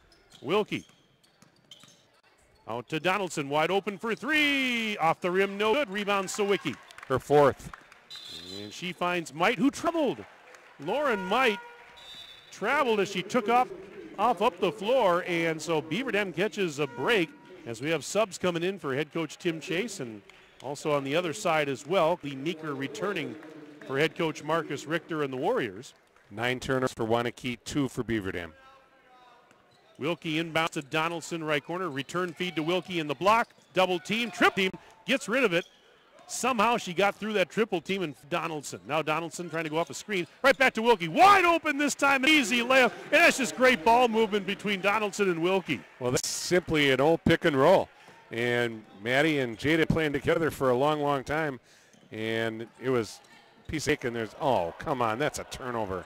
Wilkie out to Donaldson, wide open for 3. Off the rim, no good. Rebound Sawicki. Her fourth. And she finds Might, who traveled. Lauren Might traveled as she took off up the floor, and so Beaver Dam catches a break as we have subs coming in for head coach Tim Chase, and also on the other side as well, Lee Meeker returning for head coach Marcus Richter and the Warriors. 9 turnovers for Waunakee, 2 for Beaver Dam. Wilkie inbounds to Donaldson, right corner. Return feed to Wilkie in the block. Double team, triple team, gets rid of it. Somehow she got through that triple team and Donaldson. Now Donaldson trying to go off a screen. Right back to Wilkie. Wide open this time. An easy layup. And that's just great ball movement between Donaldson and Wilkie. Well, that's simply an old pick and roll. And Maddie and Jada playing together for a long, long time. And it was a piece of cake, and there's, oh, come on, that's a turnover.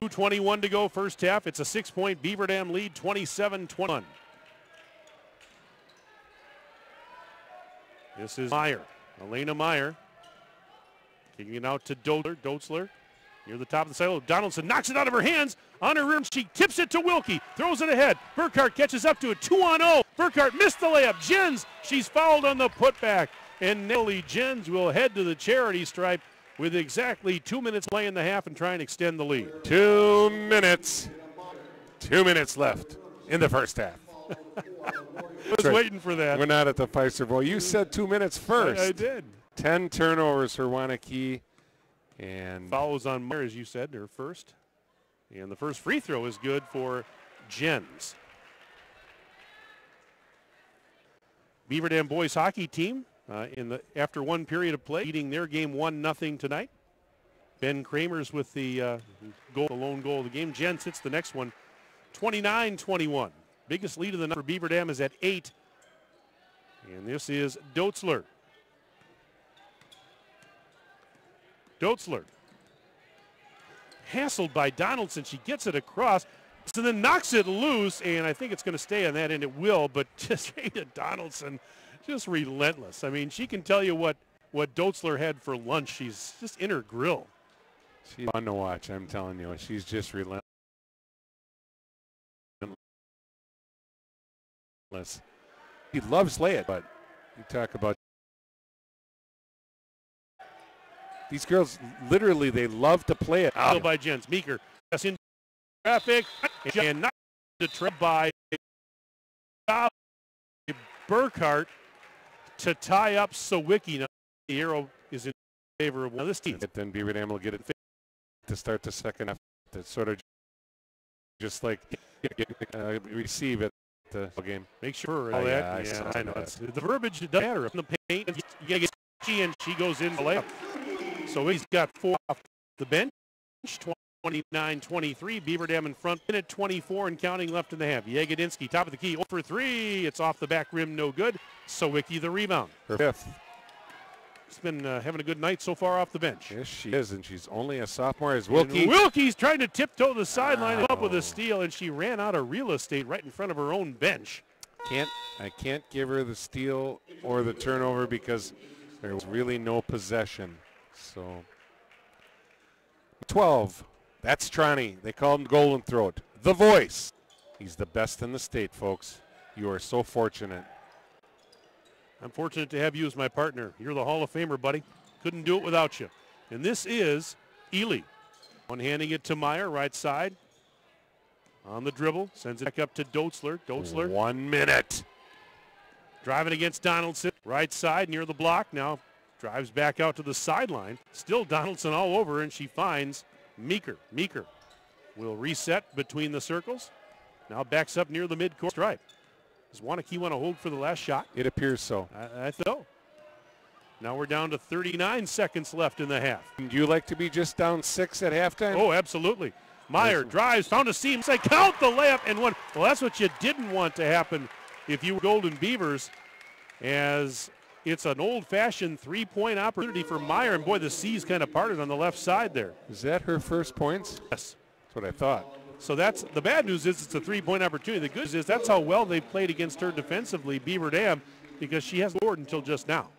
2:21 to go first half. It's a 6-point Beaver Dam lead, 27-21. This is Meyer, Elena Meyer. Kicking it out to Dotzler. Near the top of the silo. Donaldson knocks it out of her hands. On her rim, she tips it to Wilkie. Throws it ahead. Burkhart catches up to it. 2-on-0. Burkhart missed the layup. Jens, she's fouled on the putback. And Nellie Jens will head to the charity stripe with exactly 2 minutes left in the half and try and extend the lead. 2 minutes. 2 minutes left in the first half. I was waiting for that. We're not at the Pfizer Bowl. You said 2 minutes first. I did. 10 turnovers for Waunakee. And fouls on Meyer, as you said, her first. And the first free throw is good for Jens. Beaver Dam boys hockey team after one period of play, leading their game 1-0 tonight. Ben Kramer's with the lone goal of the game. Jens hits the next one, 29-21. Biggest lead of the night for Beaver Dam is at 8. And this is Dotzler. Dotzler. Hassled by Donaldson. She gets it across, so then knocks it loose, and I think it's going to stay on that, and it will, but just Jada Donaldson, just relentless. I mean, she can tell you what Dotzler had for lunch. She's just in her grill. She's fun to watch, I'm telling you. She's just relentless. He loves laying, but you talk about these girls, literally, they love to play it. Out by Jens. Meeker. That's in traffic. And not to trip by Burkhart to tie up Sawicki. Now, the arrow is in favor of one of this team. Then Beaver Dam will get it to start the second half. To sort of just like receive it. The game. Make sure of that. Yeah, I know. The verbiage doesn't matter. In the paint, you get and she goes in the layup. So he's got 4 off the bench. 29-23. Beaver Dam in front. Minute 24 and counting left in the half. Yegedinsky, top of the key, 0 for 3. It's off the back rim, no good. Sawicki the rebound. Her 5th. She's been having a good night so far off the bench. Yes, she is, and she's only a sophomore. As Wilkie. Wilkie's trying to tiptoe the sideline up with a steal, and she ran out of real estate right in front of her own bench. I can't give her the steal or the turnover because there was really no possession. So 12. That's Trani. They call him Golden Throat. The Voice. He's the best in the state, folks. You are so fortunate. I'm fortunate to have you as my partner. You're the Hall of Famer, buddy. Couldn't do it without you. And this is Ely. One-handing it to Meyer, right side. On the dribble. Sends it back up to Dotzler. Dotzler. 1 minute. Driving against Donaldson. Right side near the block. Now drives back out to the sideline. Still Donaldson all over, and she finds Meeker. Meeker will reset between the circles. Now backs up near the mid-court stripe. Does Waunakee want to hold for the last shot? It appears so. I think so. Now we're down to 39 seconds left in the half. Would you like to be just down 6 at halftime? Oh, absolutely. Meyer drives, found a seam. Say, count the layup and one. Well, that's what you didn't want to happen if you were Golden Beavers, as it's an old-fashioned three-point opportunity for Meyer. And boy, the C's kind of parted on the left side there. Is that her first points? Yes. That's what I thought. So that's the bad news is it's a three-point opportunity. The good news is that's how well they played against her defensively, Beaver Dam, because she hasn't scored until just now.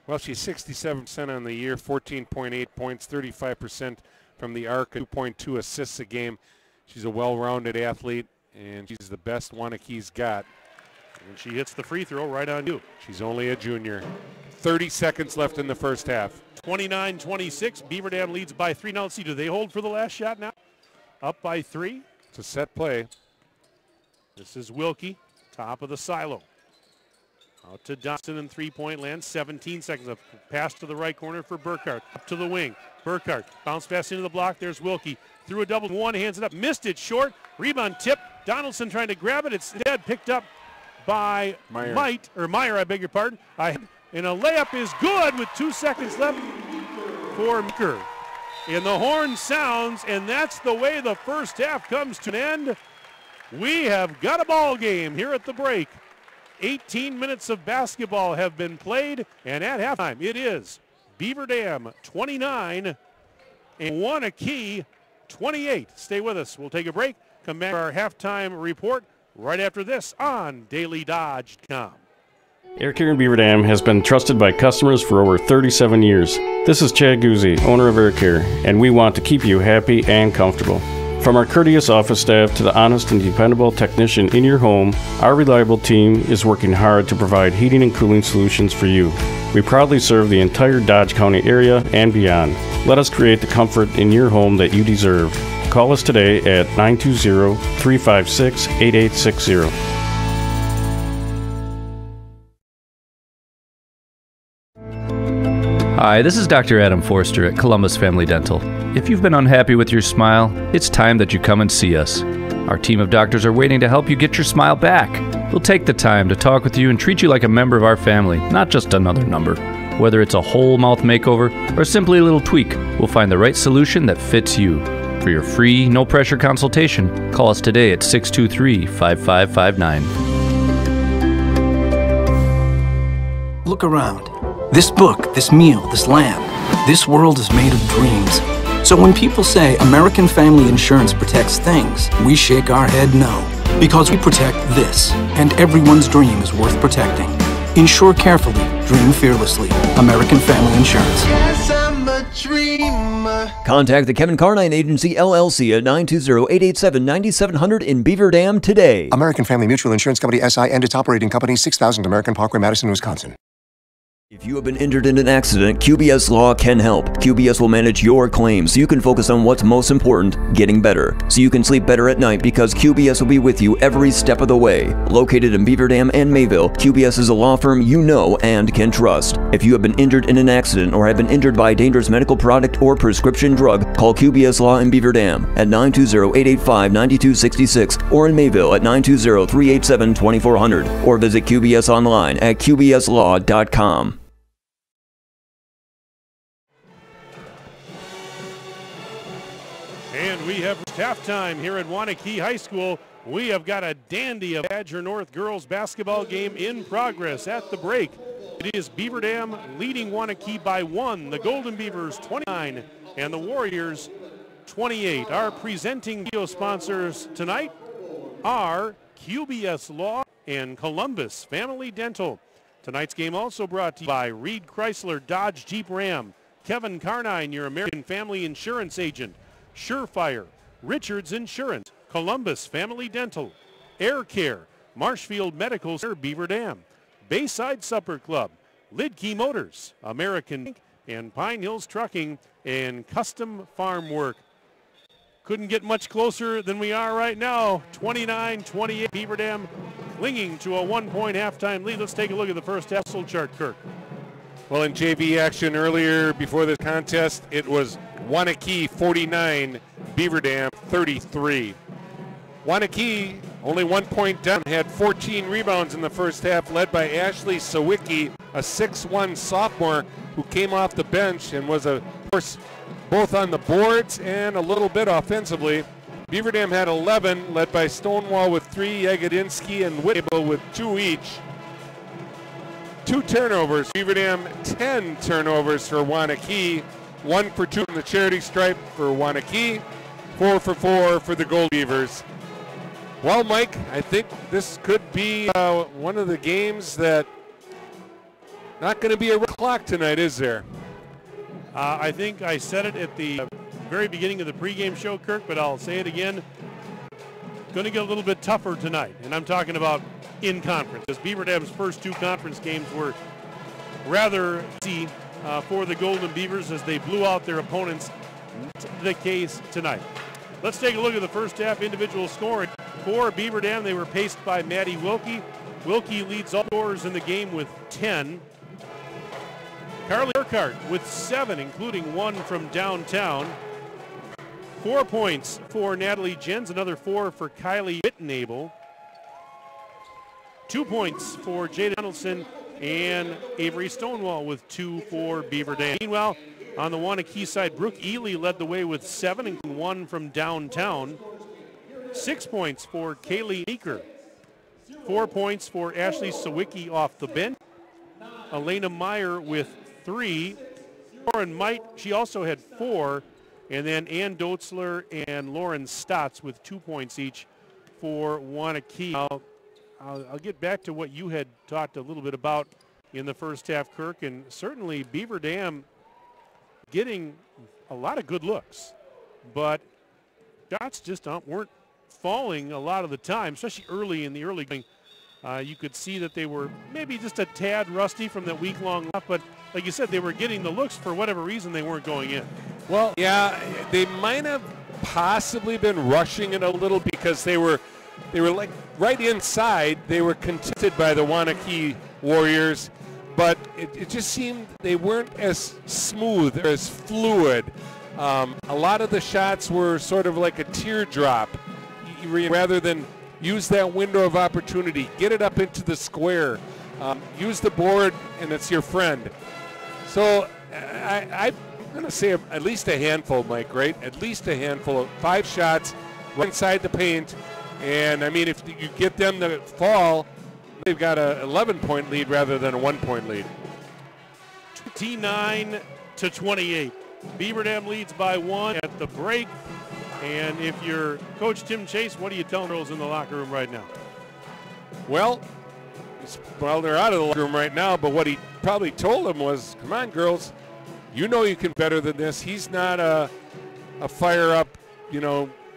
Well, she's 67% on the year, 14.8 points, 35% from the arc, 2.2 assists a game. She's a well-rounded athlete, and she's the best Waunakee's got. And she hits the free throw right on you. She's only a junior. 30 seconds left in the first half. 29-26. Beaver Dam leads by 3. Now let's see, do they hold for the last shot now? Up by 3. It's a set play. This is Wilkie, top of the silo. Out to Dawson in three-point land, 17 seconds. A pass to the right corner for Burkhart. Up to the wing. Burkhart, bounce pass into the block. There's Wilkie. Through a double one, hands it up. Missed it short. Rebound tip. Donaldson trying to grab it. It's instead picked up by Meyer, I beg your pardon. And a layup is good with 2 seconds left for Meeker. And the horn sounds, and that's the way the first half comes to an end. We have got a ball game here at the break. 18 minutes of basketball have been played, and at halftime it is Beaver Dam 29 and Waunakee 28. Stay with us. We'll take a break. Come back to our halftime report right after this on DailyDodge.com. Air Care in Beaver Dam has been trusted by customers for over 37 years. This is Chad Guzzi, owner of Air Care, and we want to keep you happy and comfortable. From our courteous office staff to the honest and dependable technician in your home, our reliable team is working hard to provide heating and cooling solutions for you. We proudly serve the entire Dodge County area and beyond. Let us create the comfort in your home that you deserve. Call us today at 920-356-8860. Hi, this is Dr. Adam Forster at Columbus Family Dental. If you've been unhappy with your smile, it's time that you come and see us. Our team of doctors are waiting to help you get your smile back. We'll take the time to talk with you and treat you like a member of our family, not just another number. Whether it's a whole mouth makeover or simply a little tweak, we'll find the right solution that fits you. For your free, no-pressure consultation, call us today at 623-5559. Look around. This book, this meal, this lamb, this world is made of dreams. So when people say American Family Insurance protects things, we shake our head no. Because we protect this, and everyone's dream is worth protecting. Insure carefully, dream fearlessly. American Family Insurance. Yes, I'm a dreamer. Contact the Kevin Carnine Agency, LLC at 920-887-9700 in Beaver Dam today. American Family Mutual Insurance Company, SI, and its operating company, 6000 American Parkway, Madison, Wisconsin. If you have been injured in an accident, QBS Law can help. QBS will manage your claims so you can focus on what's most important, getting better. So you can sleep better at night because QBS will be with you every step of the way. Located in Beaver Dam and Mayville, QBS is a law firm you know and can trust. If you have been injured in an accident or have been injured by a dangerous medical product or prescription drug, call QBS Law in Beaver Dam at 920-885-9266 or in Mayville at 920-387-2400 or visit QBS online at qbslaw.com. And we have halftime here at Waunakee High School. We have got a dandy of Badger North girls basketball game in progress at the break. It is Beaver Dam leading Waunakee by 1. The Golden Beavers 29 and the Warriors 28. Our presenting video sponsors tonight are QBS Law and Columbus Family Dental. Tonight's game also brought to you by Reed Chrysler Dodge Jeep Ram, Kevin Carnine, your American Family Insurance agent, Surefire, Richards Insurance, Columbus Family Dental, Air Care, Marshfield Medical Center, Beaver Dam, Bayside Supper Club, Lidkey Motors, American Inc., and Pine Hills Trucking and Custom Farm Work. Couldn't get much closer than we are right now. 29-28, Beaver Dam clinging to a 1-point halftime lead. Let's take a look at the first half chart, Kirk. Well, in JV action earlier before the contest, it was Waunakee 49, Beaver Dam 33. Waunakee only 1 point down, had 14 rebounds in the first half, led by Ashley Sawicki, a 6'1 sophomore who came off the bench and was, of course, both on the boards and a little bit offensively. Beaver Dam had 11, led by Stonewall with 3, Yagodinsky and Whitable with 2 each. 2 turnovers. Beaver Dam 10 turnovers for Waunakee. 1 for 2 in the charity stripe for Waunakee. 4 for 4 for the Gold Beavers. Well, Mike, I think this could be one of the games that not going to be a red clock tonight, is there? I think I said it at the very beginning of the pregame show, Kirk, but I'll say it again. It's going to get a little bit tougher tonight, and I'm talking about in conference, as Beaver Dam's first 2 conference games were rather easy for the Golden Beavers as they blew out their opponents. Not the case tonight. Let's take a look at the first half individual scoring. For Beaver Dam, they were paced by Maddie Wilkie, Wilkie leads all scorers in the game with 10. Carly Urquhart with 7, including 1 from downtown. 4 points for Natalie Jens, another 4 for Kylie Wittenable. 2 points for Jada Donaldson, and Avery Stonewall with 2 for Beaver Dam. Meanwhile, on the Waunakee side, Brooke Ely led the way with 7, and 1 from downtown. 6 points for Kaylee Meeker. 4 points for Ashley Sawicki off the bench. Elena Meyer with 3. Lauren Might, she also had 4. And then Ann Dotzler and Lauren Stotts with 2 points each for Waunakee. I'll get back to what you had talked a little bit about in the first half, Kirk, and certainly Beaver Dam getting a lot of good looks, but shots just weren't falling a lot of the time, especially early in the early game. You could see that they were maybe just a tad rusty from that week-long off, but like you said, they were getting the looks. For whatever reason, they weren't going in. Well, yeah, they might have possibly been rushing it a little because they were like right inside. They were contested by the Waunakee Warriors, but it just seemed they weren't as smooth or as fluid. A lot of the shots were sort of like a teardrop. Rather than use that window of opportunity, get it up into the square, use the board, and it's your friend. So I'm going to say at least a handful, Mike, right? At least a handful of 5 shots right inside the paint. And, I mean, if you get them to fall, they've got an 11-point lead rather than a 1-point lead. 29-28. Beaver Dam leads by 1 at the break. And if you're Coach Tim Chase, what are you telling girls in the locker room right now? Well, they're out of the locker room right now, but what he probably told them was, come on, girls, you know you can better than this. He's not a fire-up,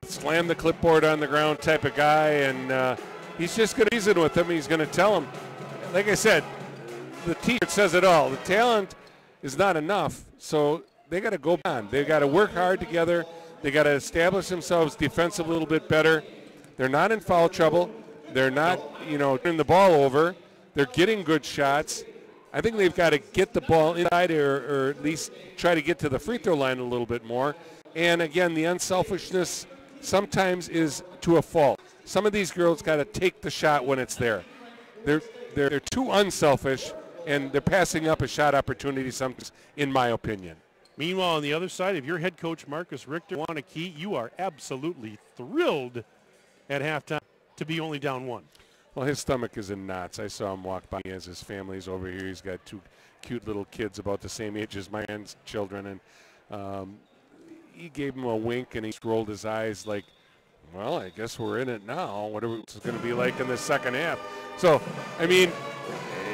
slam the clipboard on the ground type of guy, and he's just going to reason with them. He's going to tell them. Like I said, the T-shirt says it all. The talent is not enough, so they got to go on. They got to work hard together. They got to establish themselves defensively a little bit better. They're not in foul trouble. They're not, turning the ball over. They're getting good shots. I think they've got to get the ball inside or at least try to get to the free throw line a little bit more. And, again, the unselfishness sometimes is to a fault. Some of these girls got to take the shot when it's there. They're too unselfish, and they're passing up a shot opportunity sometimes, in my opinion. Meanwhile, on the other side, if you're head coach Marcus Richter, Waunakee, you are absolutely thrilled at halftime to be only down 1. Well, his stomach is in knots. I saw him walk by as his family's over here. He's got 2 cute little kids about the same age as my children, and he gave him a wink, and he rolled his eyes like, well, I guess we're in it now. What are it going to be like in the second half? So, I mean,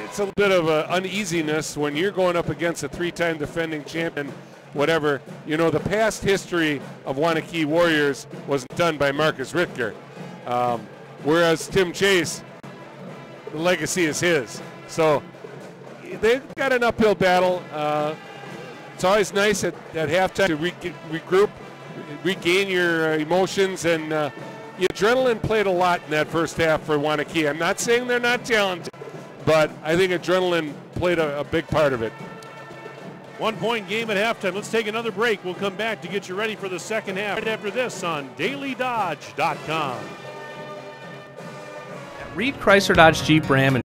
it's a bit of an uneasiness when you're going up against a 3-time defending champion. Whatever, the past history of Waunakee Warriors was done by Marcus Richter, whereas Tim Chase, the legacy is his. So they've got an uphill battle. It's always nice at halftime to regroup, regain your emotions, and the adrenaline played a lot in that first half for Waunakee. I'm not saying they're not talented, but I think adrenaline played a big part of it. 1-point game at halftime. Let's take another break. We'll come back to get you ready for the second half right after this on DailyDodge.com. At Reed Chrysler Dodge Jeep Ram in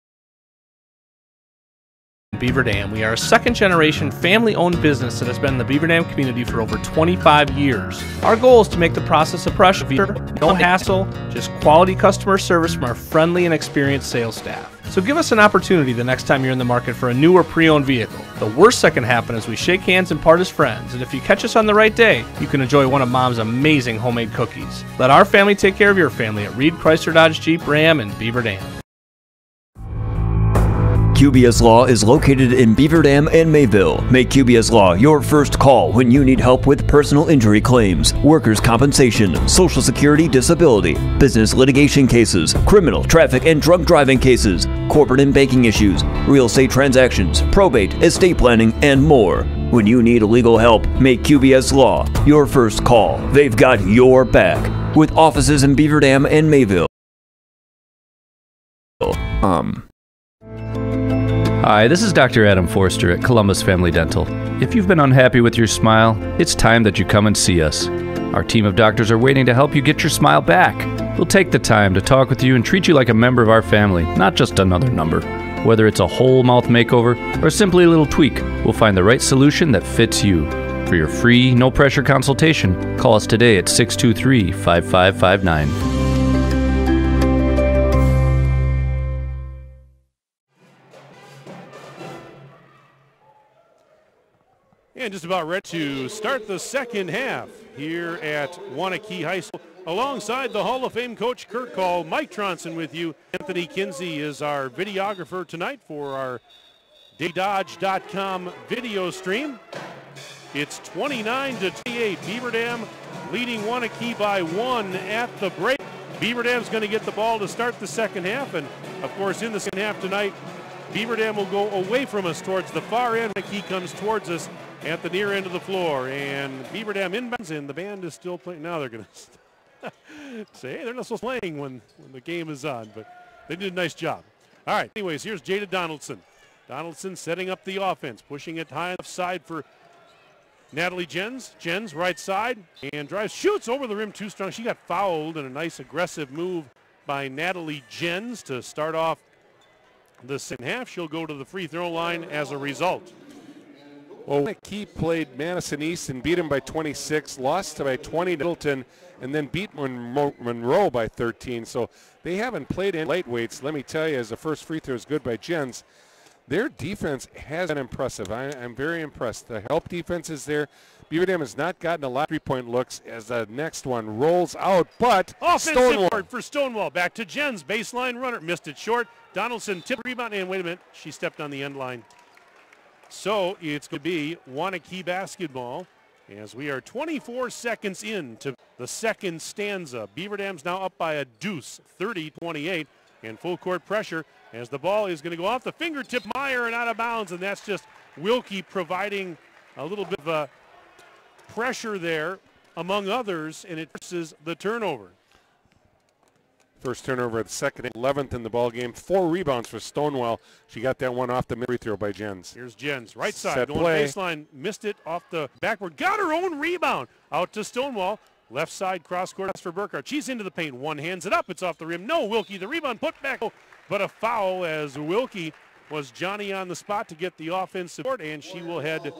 Beaver Dam, we are a second-generation family-owned business that has been in the Beaver Dam community for over 25 years. Our goal is to make the process of pressure, no hassle, just quality customer service from our friendly and experienced sales staff. So give us an opportunity the next time you're in the market for a new or pre-owned vehicle. The worst that can happen is we shake hands and part as friends, and if you catch us on the right day, you can enjoy one of Mom's amazing homemade cookies. Let our family take care of your family at Reed Chrysler Dodge Jeep Ram in Beaver Dam. QBS Law is located in Beaver Dam and Mayville. Make QBS Law your first call when you need help with personal injury claims, workers' compensation, Social Security disability, business litigation cases, criminal, traffic, and drunk driving cases, corporate and banking issues, real estate transactions, probate, estate planning, and more. When you need legal help, make QBS Law your first call. They've got your back. With offices in Beaver Dam and Mayville. Hi, this is Dr. Adam Forster at Columbus Family Dental. If you've been unhappy with your smile, it's time that you come and see us. Our team of doctors are waiting to help you get your smile back. We'll take the time to talk with you and treat you like a member of our family, not just another number. Whether it's a whole mouth makeover or simply a little tweak, we'll find the right solution that fits you. For your free, no-pressure consultation, call us today at 623-5559. And just about ready to start the second half here at Waunakee High School. Alongside the Hall of Fame coach Kurt Call, Mike Tronson with you. Anthony Kinsey is our videographer tonight for our dailydodge.com video stream. It's 29-28. Beaver Dam leading Waunakee by 1 at the break. Beaver Dam's going to get the ball to start the second half. And, of course, in the second half tonight, Beaver Dam will go away from us towards the far end. Waunakee comes towards us at the near end of the floor. And Beaver Dam inbounds, and the band is still playing. Now they're going to say, hey, they're not supposed to be playing when the game is on. But they did a nice job. All right, anyways, here's Jada Donaldson. Donaldson setting up the offense, pushing it high enough side for Natalie Jens. Jens right side and drives, shoots over the rim too strong. She got fouled in a nice aggressive move by Natalie Jens to start off the second half. She'll go to the free throw line as a result. Well, Waunakee played Madison East and beat them by 26, lost by 20 to Middleton, and then beat Monroe by 13. So they haven't played in lightweights. Let me tell you, as the first free throw is good by Jens, their defense has been impressive. I'm very impressed. The help defense is there. Beaver Dam has not gotten a lot of three-point looks as the next one rolls out, but offensive for Stonewall. Back to Jens, baseline runner, missed it short. Donaldson tipped rebound, and wait a minute, she stepped on the end line. So it's going to be Waunakee basketball as we are 24 seconds into the second stanza. Beaver Dam's now up by a deuce, 30-28, and full court pressure as the ball is going to go off the fingertip Meyer and out of bounds, and that's just Wilkie providing a little bit of pressure there among others, and it forces the turnover. First turnover at the second, 11th in the ball game. 4 rebounds for Stonewall. She got that one off the free throw by Jens. Here's Jens, right side, set going play. Baseline, missed it off the backboard, got her own rebound. Out to Stonewall, left side cross court for Burkhardt. She's into the paint, one hands it up, it's off the rim. No, Wilkie, the rebound put back, but a foul as Wilkie was Johnny on the spot to get the offensive board, and she will head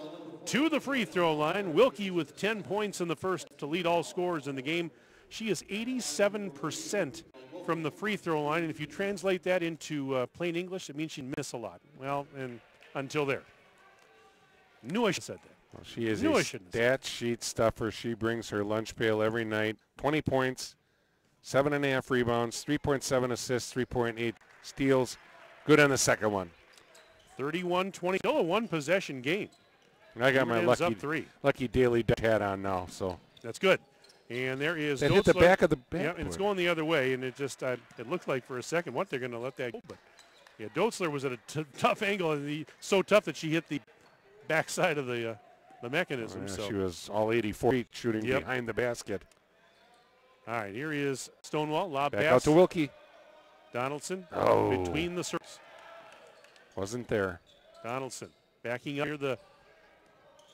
to the free throw line. Wilkie with 10 points in the first to lead all scorers in the game. She is 87% from the free throw line, and if you translate that into plain English, it means she missed a lot. Well, and until there. Knew I should have said that. Well, she is a stat sheet stuffer. She brings her lunch pail every night. 20 points, 7.5 rebounds, 3.7 assists, 3.8 steals. Good on the second one. 31-20, still a one-possession game. And I got my lucky daily hat on now, so. That's good. And there is that hit the back of the backboard. Yeah, and it's going the other way, and it just it looked like for a second what they're going to let that go. But yeah, Dotzler was at a tough angle, and so tough that she hit the backside of the mechanism. Yeah, so she was all 84 feet shooting behind the basket. All right, here he is, Stonewall, lob back pass. out to Wilkie. Donaldson between the circles. Wasn't there. Donaldson backing up here, the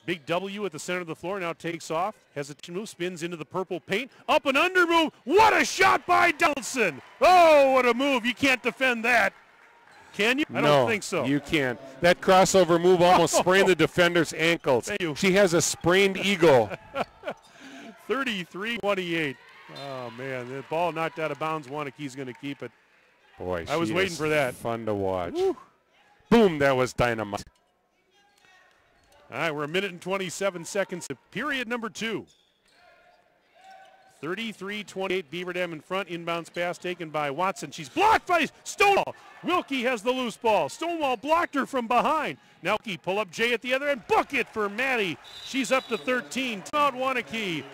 big W at the center of the floor, now takes off. Hesitation move, spins into the purple paint. Up and under move. What a shot by Donaldson. Oh, what a move. You can't defend that. Can you? I don't think so. You can't. That crossover move almost sprained the defender's ankles. She has a sprained eagle. 33-28. Oh, man. The ball knocked out of bounds. Waunakee's going to keep it. Boy, I was waiting for that. Fun to watch. Woo. Boom, that was dynamite. All right, we're a minute and 27 seconds to period number 2. 33-28, Beaver Dam in front. Inbounds pass taken by Watson. She's blocked by Stonewall. Wilkie has the loose ball. Stonewall blocked her from behind. Now Wilkie pull up Jay at the other end. Bucket for Maddie. She's up to 13. Timeout Waunakee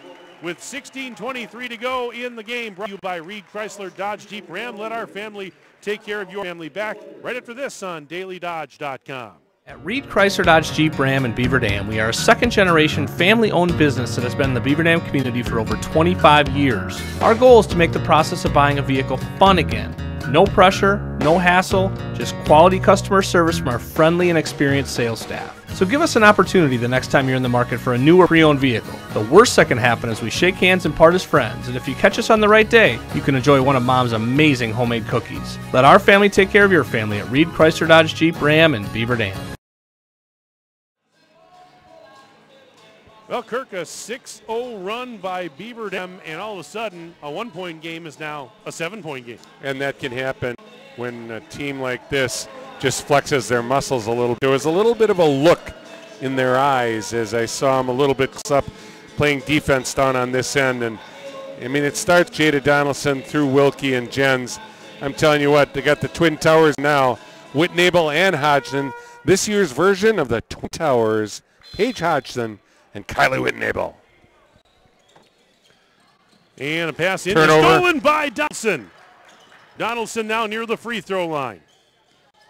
with 16:23 to go in the game. Brought to you by Reed Chrysler Dodge Jeep Ram. Let our family take care of your family. Back right after this on dailydodge.com. At Reed Chrysler Dodge Jeep Ram in Beaver Dam, we are a second-generation family-owned business that has been in the Beaver Dam community for over 25 years. Our goal is to make the process of buying a vehicle fun again. No pressure, no hassle, just quality customer service from our friendly and experienced sales staff. So give us an opportunity the next time you're in the market for a new or pre-owned vehicle. The worst that can happen is we shake hands and part as friends, and if you catch us on the right day, you can enjoy one of Mom's amazing homemade cookies. Let our family take care of your family at Reed Chrysler Dodge Jeep Ram in Beaver Dam. Well, Kirk, a 6-0 run by Beaver Dam, and all of a sudden, a 1-point game is now a 7-point game. And that can happen when a team like this just flexes their muscles a little. There was a little bit of a look in their eyes as I saw them a little bit up playing defense down on this end. And, I mean, it starts Jada Donaldson through Wilkie and Jens. I'm telling you what, they got the Twin Towers now, Whitnable and Hodgson. This year's version of the Twin Towers, Paige Hodgson and Kylie Whitnable. And a pass in, Turnover. stolen by Donaldson. Donaldson now near the free throw line.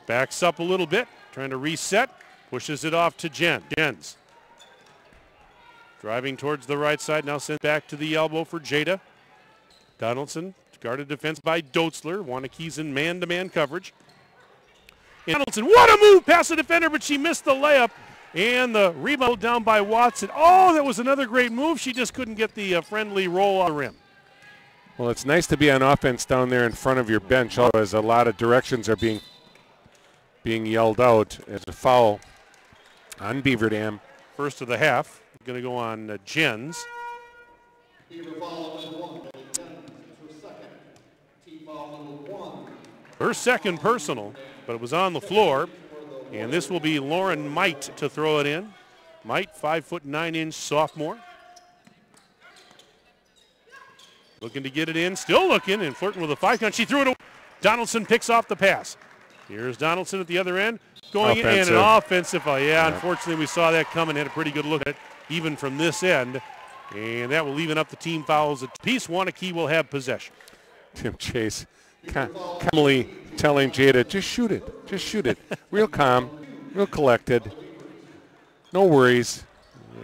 Backs up a little bit, trying to reset, pushes it off to Jens. Driving towards the right side, now sent back to the elbow for Jada. Donaldson, guarded defense by Doetzler. Waunakee's in man-to-man coverage. And Donaldson, what a move past the defender, but she missed the layup. And the rebound down by Watson. Oh, that was another great move. She just couldn't get the friendly roll on the rim. Well, it's nice to be on offense down there in front of your bench, as a lot of directions are being yelled out as a foul on Beaver Dam. First of the half, going to go on Jens. Her second personal, but it was on the floor. And this will be Lauren Might to throw it in. Might, 5'9" sophomore. Looking to get it in, still looking and flirting with a 5-count. She threw it away. Donaldson picks off the pass. Here's Donaldson at the other end. Going in and an offensive. Unfortunately we saw that coming. Had a pretty good look at it even from this end. And that will even up the team fouls. At piece, Waunakee will have possession. Tim Chase calmly telling Jada, just shoot it. Real calm, real collected. No worries.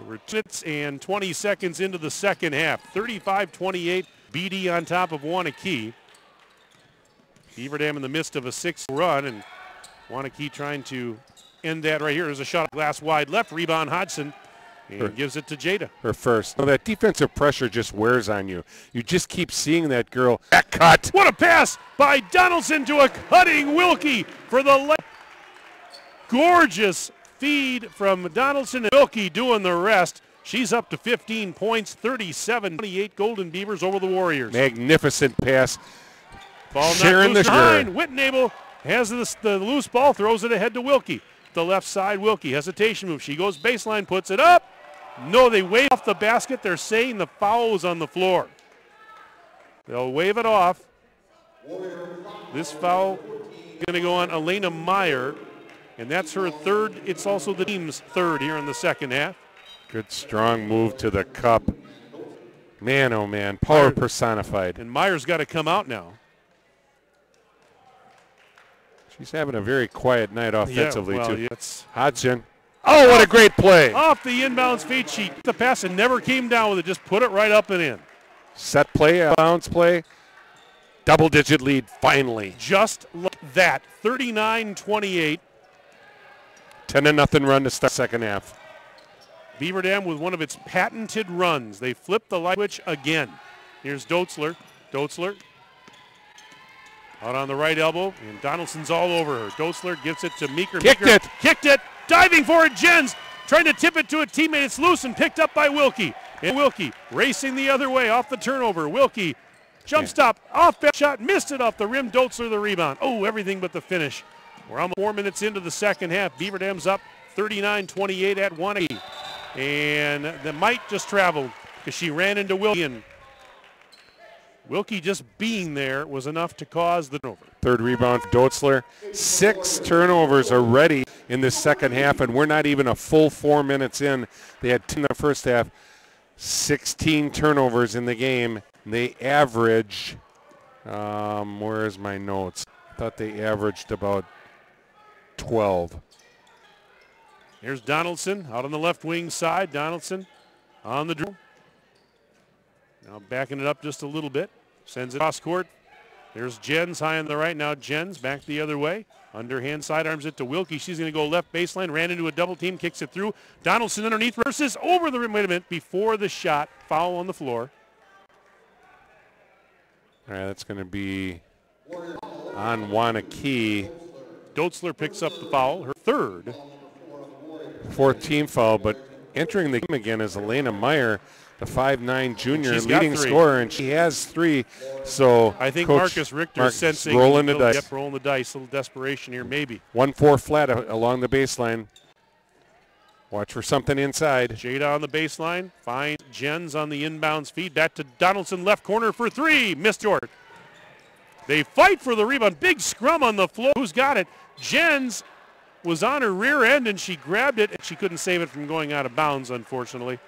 We're 20 seconds into the second half. 35-28, BD on top of Waunakee. Beaver Dam in the midst of a 6 run, and Waunakee trying to end that right here. There's a shot glass wide left, rebound Hodgson, and gives it to Jada. Her first. Well, that defensive pressure just wears on you. You just keep seeing that girl. Back cut. What a pass by Donaldson to a cutting Wilkie for the gorgeous feed from Donaldson, and Wilkie doing the rest. She's up to 15 points, 37-28 Golden Beavers over the Warriors. Magnificent pass. Ball Sharon not loose behind. the Whitnable has the loose ball, throws it ahead to Wilkie. The left side, Wilkie, hesitation move. She goes baseline, puts it up. No, they wave off the basket. They're saying the foul is on the floor. They'll wave it off. This foul is going to go on Elena Meyer, and that's her third. It's also the team's third here in the second half. Good strong move to the cup. Man, oh man, power personified. And Meyer's got to come out now. She's having a very quiet night offensively, too. Yeah, Hodgson. Oh, what a great play. Off the inbounds feed, she took the pass and never came down with it. Just put it right up and in. Set play, bounce play. Double-digit lead, finally. Just like that, 39-28. 10-0 run to start second half. Beaver Dam with one of its patented runs. They flip the light switch again. Here's Doetzler. Doetzler out on the right elbow, and Donaldson's all over her. Doetzler gives it to Meeker. Kicked it. Diving for it, Jens. Trying to tip it to a teammate. It's loose and picked up by Wilkie. And Wilkie racing the other way off the turnover. Wilkie jump stop, off back shot, missed it off the rim. Doetzler the rebound. Oh, everything but the finish. We're almost 4 minutes into the second half. Beaver Dam's up 39-28 at Waunakee. And the Might just traveled because she ran into Wilkie. And Wilkie just being there was enough to cause the turnover. Third rebound for Doetzler. 6 turnovers already in the second half, and we're not even a full 4 minutes in. They had 10 in the first half, 16 turnovers in the game. They average, where's my notes? I thought they averaged about 12. Here's Donaldson out on the left wing side. Donaldson on the dribble. Now backing it up just a little bit. Sends it cross court. There's Jens high on the right. Now Jens back the other way. Underhand sidearms it to Wilkie. She's going to go left baseline. Ran into a double team. Kicks it through. Donaldson underneath versus over the rim. Wait a minute. Before the shot. Foul on the floor. All right, that's going to be on Waunakee. Dotzler picks up the foul. Her third. Fourth team foul, but entering the game again is Elena Meyer, the 5'9" junior leading scorer, and she has 3. So I think Coach Marcus Richter sensing rolling the dice. Yep, rolling the dice. A little desperation here, maybe. 1-4 flat along the baseline. Watch for something inside. Jada on the baseline. Finds Jens on the inbounds feed. Back to Donaldson, left corner for 3. Missed short. They fight for the rebound. Big scrum on the floor. Who's got it? Jens was on her rear end, and she grabbed it, and she couldn't save it from going out of bounds, unfortunately.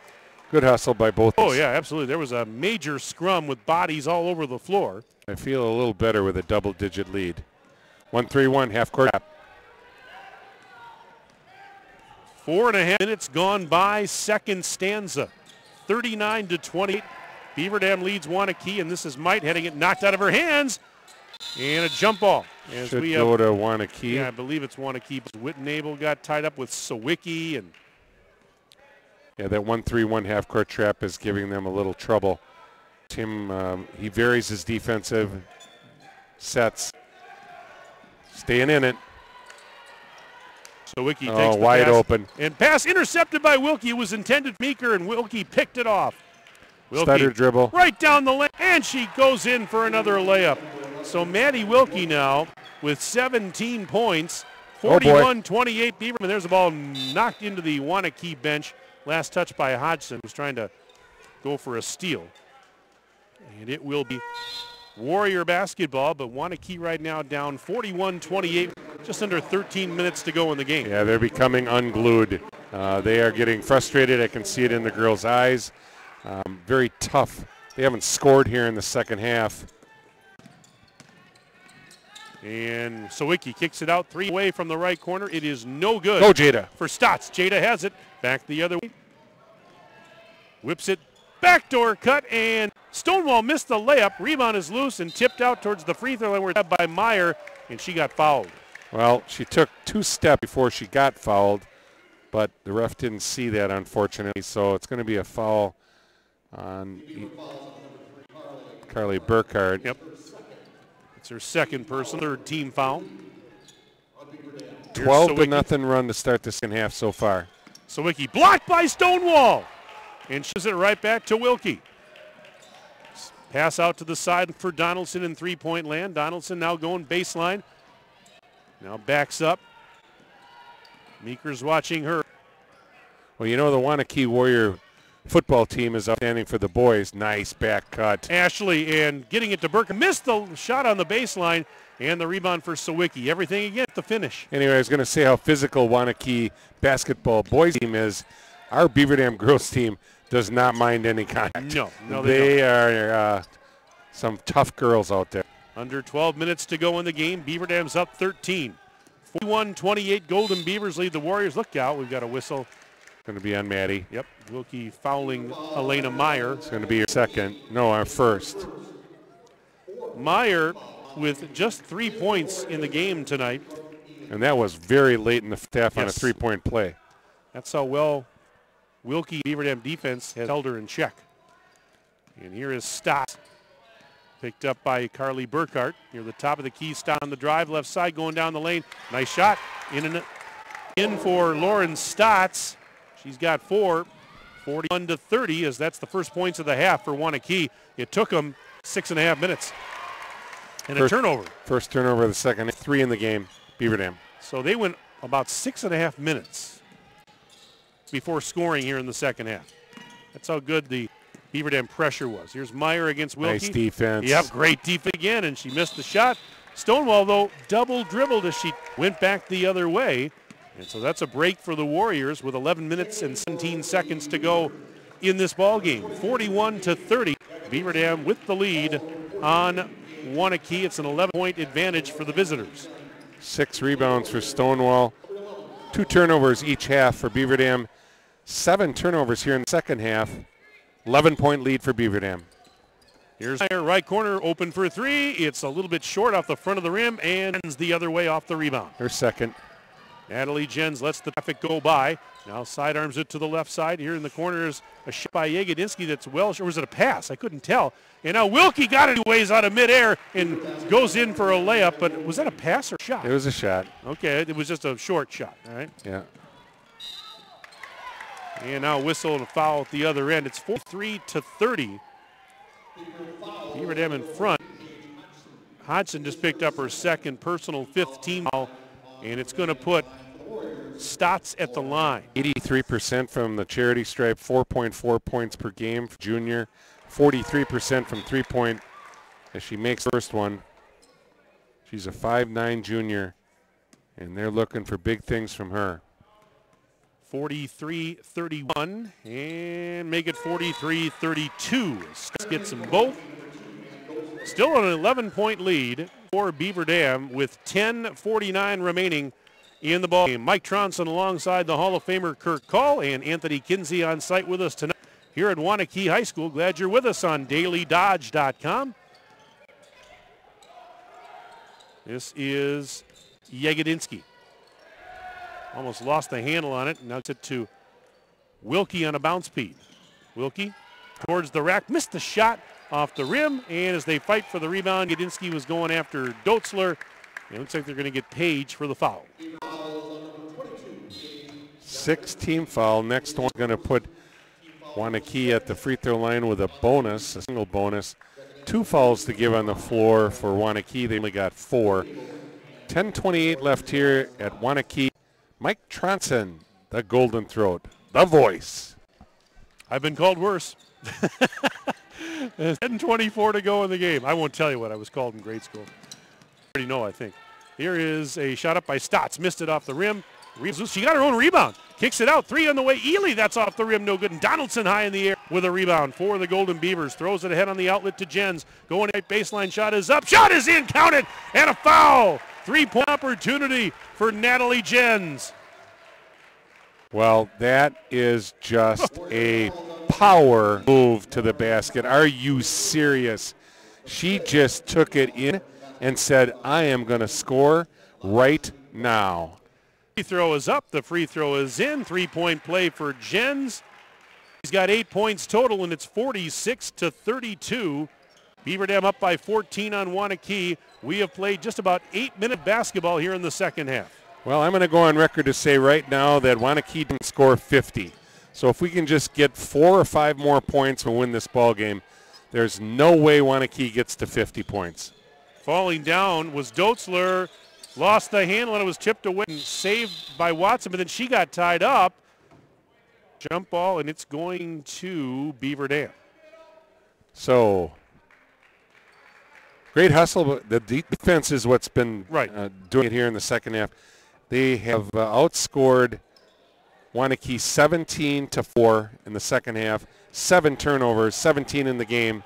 Good hustle by both. Oh, yeah, absolutely. There was a major scrum with bodies all over the floor. I feel a little better with a double-digit lead. 1-3-1, half-court. 4.5 minutes gone by, second stanza. 39-28. Beaver Dam leads Waunakee, and this is Might heading it, knocked out of her hands. And a jump ball. Should go to Waunakee. Yeah, I believe it's Waunakee. Whitnable got tied up with Sawicki. And yeah, that 1-3-1 half-court trap is giving them a little trouble. Tim, he varies his defensive sets. Staying in it. Sawicki takes the wide pass. Open. And pass intercepted by Wilkie. It was intended for Meeker, and Wilkie picked it off. Stutter dribble. Right down the lane, and she goes in for another layup. So Maddie Wilkie now with 17 points, 41-28 Beaver. And there's a ball knocked into the Waunakee bench. Last touch by Hodgson, who's trying to go for a steal. And it will be Warrior basketball, but Waunakee right now down 41-28, just under 13 minutes to go in the game. Yeah, they're becoming unglued. They are getting frustrated. I can see it in the girls' eyes. Very tough. They haven't scored here in the second half. And Sawicki kicks it out, 3 away from the right corner. It is no good. Go, Jada. For Stotts. Jada has it. Back the other way. Whips it. Backdoor cut, and Stonewall missed the layup. Rebound is loose and tipped out towards the free throw line. We're by Meyer, and she got fouled. Well, she took 2 steps before she got fouled, but the ref didn't see that, unfortunately. So it's going to be a foul on Carly Burkhardt. Yep. It's her second personal, third team foul. 12-0 run to start the second half so far. Sawicki blocked by Stonewall. And she's it right back to Wilkie. Pass out to the side for Donaldson in three-point land. Donaldson now going baseline. Now backs up. Meeker's watching her. Well, you know the Waunakee Warrior football team is outstanding for the boys. Nice back cut. Ashley and getting it to Burke. Missed the shot on the baseline and the rebound for Sawicki. Everything again at the finish. Anyway, I was going to say how physical Waunakee basketball boys team is. Our Beaver Dam girls team does not mind any contact. No, they are some tough girls out there. Under 12 minutes to go in the game. Beaver Dam's up 13. 41-28 Golden Beavers lead the Warriors. Look out, we've got a whistle. Going to be on Maddie. Yep, Wilkie fouling Elena Meyer. It's going to be your second. No, our first. Meyer with just 3 points in the game tonight. And that was very late in the half on a three-point play. That's how well Wilkie Beaver Dam defense has held her in check. And here is Stott. Picked up by Carly Burkhardt. Near the top of the key, Stott on the drive, left side, going down the lane. Nice shot. In for Lauren Stotts. She's got 4. 41-30, as that's the first points of the half for Waunakee. It took them 6.5 minutes. And a turnover. First turnover of the second. 3 in the game, Beaver Dam. So they went about 6.5 minutes before scoring here in the second half. That's how good the Beaver Dam pressure was. Here's Meyer against Wilkie. Nice defense. Yep, great defense again, and she missed the shot. Stonewall, though, double dribbled as she went back the other way. And so that's a break for the Warriors with 11 minutes and 17 seconds to go in this ball game. 41-30. Beaver Dam with the lead on Waunakee. It's an 11-point advantage for the visitors. 6 rebounds for Stonewall. 2 turnovers each half for Beaver Dam. 7 turnovers here in the second half. 11-point lead for Beaver Dam. Here's right corner, open for three. It's a little bit short off the front of the rim and ends the other way off the rebound. Her second. Natalie Jens lets the traffic go by. Now sidearms it to the left side. Here in the corner is a shot by Jagodinski that's or was it a pass? I couldn't tell. And now Wilkie got it ways out of midair and goes in for a layup. But was that a pass or a shot? It was a shot. Okay, it was just a short shot, all right? Yeah. And now whistle and a foul at the other end. It's 43-30. Beaver Dam in front. Hodgson just picked up her second personal fifth team foul, and it's going to put Stotts at the line. 83% from the charity stripe, 4.4 points per game for junior. 43% from three-point as she makes the first one. She's a 5'9" junior, and they're looking for big things from her. 43-31, and make it 43-32. Stotts gets them both. Still on an 11-point lead for Beaver Dam with 10:49 remaining in the ball game. Mike Tronson alongside the Hall of Famer Kirk Call and Anthony Kinsey on site with us tonight here at Waunakee High School. Glad you're with us on dailydodge.com. This is Jagodinski. Almost lost the handle on it. Now it's it to Wilkie on a bounce beat. Wilkie towards the rack, missed the shot off the rim, and as they fight for the rebound, Jagodinski was going after Doetzler. It looks like they're going to get Page for the foul. 6-team foul. Next one's going to put Waunakee at the free throw line with a bonus, a single bonus. 2 fouls to give on the floor for Waunakee. They only got 4. 10:28 left here at Waunakee. Mike Tronson, the Golden Throat, the voice. I've been called worse. 10:24 to go in the game. I won't tell you what I was called in grade school. You already know, I think. Here is a shot up by Stotts. Missed it off the rim. She got her own rebound. Kicks it out. 3 on the way. Ely, that's off the rim. No good. And Donaldson high in the air with a rebound for the Golden Beavers. Throws it ahead on the outlet to Jens. Going right baseline. Shot is up. Shot is in. Counted. And a foul. 3-point opportunity for Natalie Jens. Well, that is just a power move to the basket. Are you serious? She just took it in and said, I am going to score right now. Free throw is up. The free throw is in. 3-point play for Jens. He's got 8 points total, and it's 46-32. Beaver Dam up by 14 on Waunakee. We have played just about 8-minute basketball here in the second half. Well, I'm going to go on record to say right now that Waunakee didn't score 50. So if we can just get 4 or 5 more points and win this ball game, there's no way Waunakee gets to 50 points. Falling down was Doetzler. Lost the handle and it was tipped away and saved by Watson, but then she got tied up. Jump ball, and it's going to Beaver Dam. So great hustle, but the defense is what's been doing it here in the second half. They have outscored Waunakee 17-4 in the second half. 7 turnovers, 17 in the game.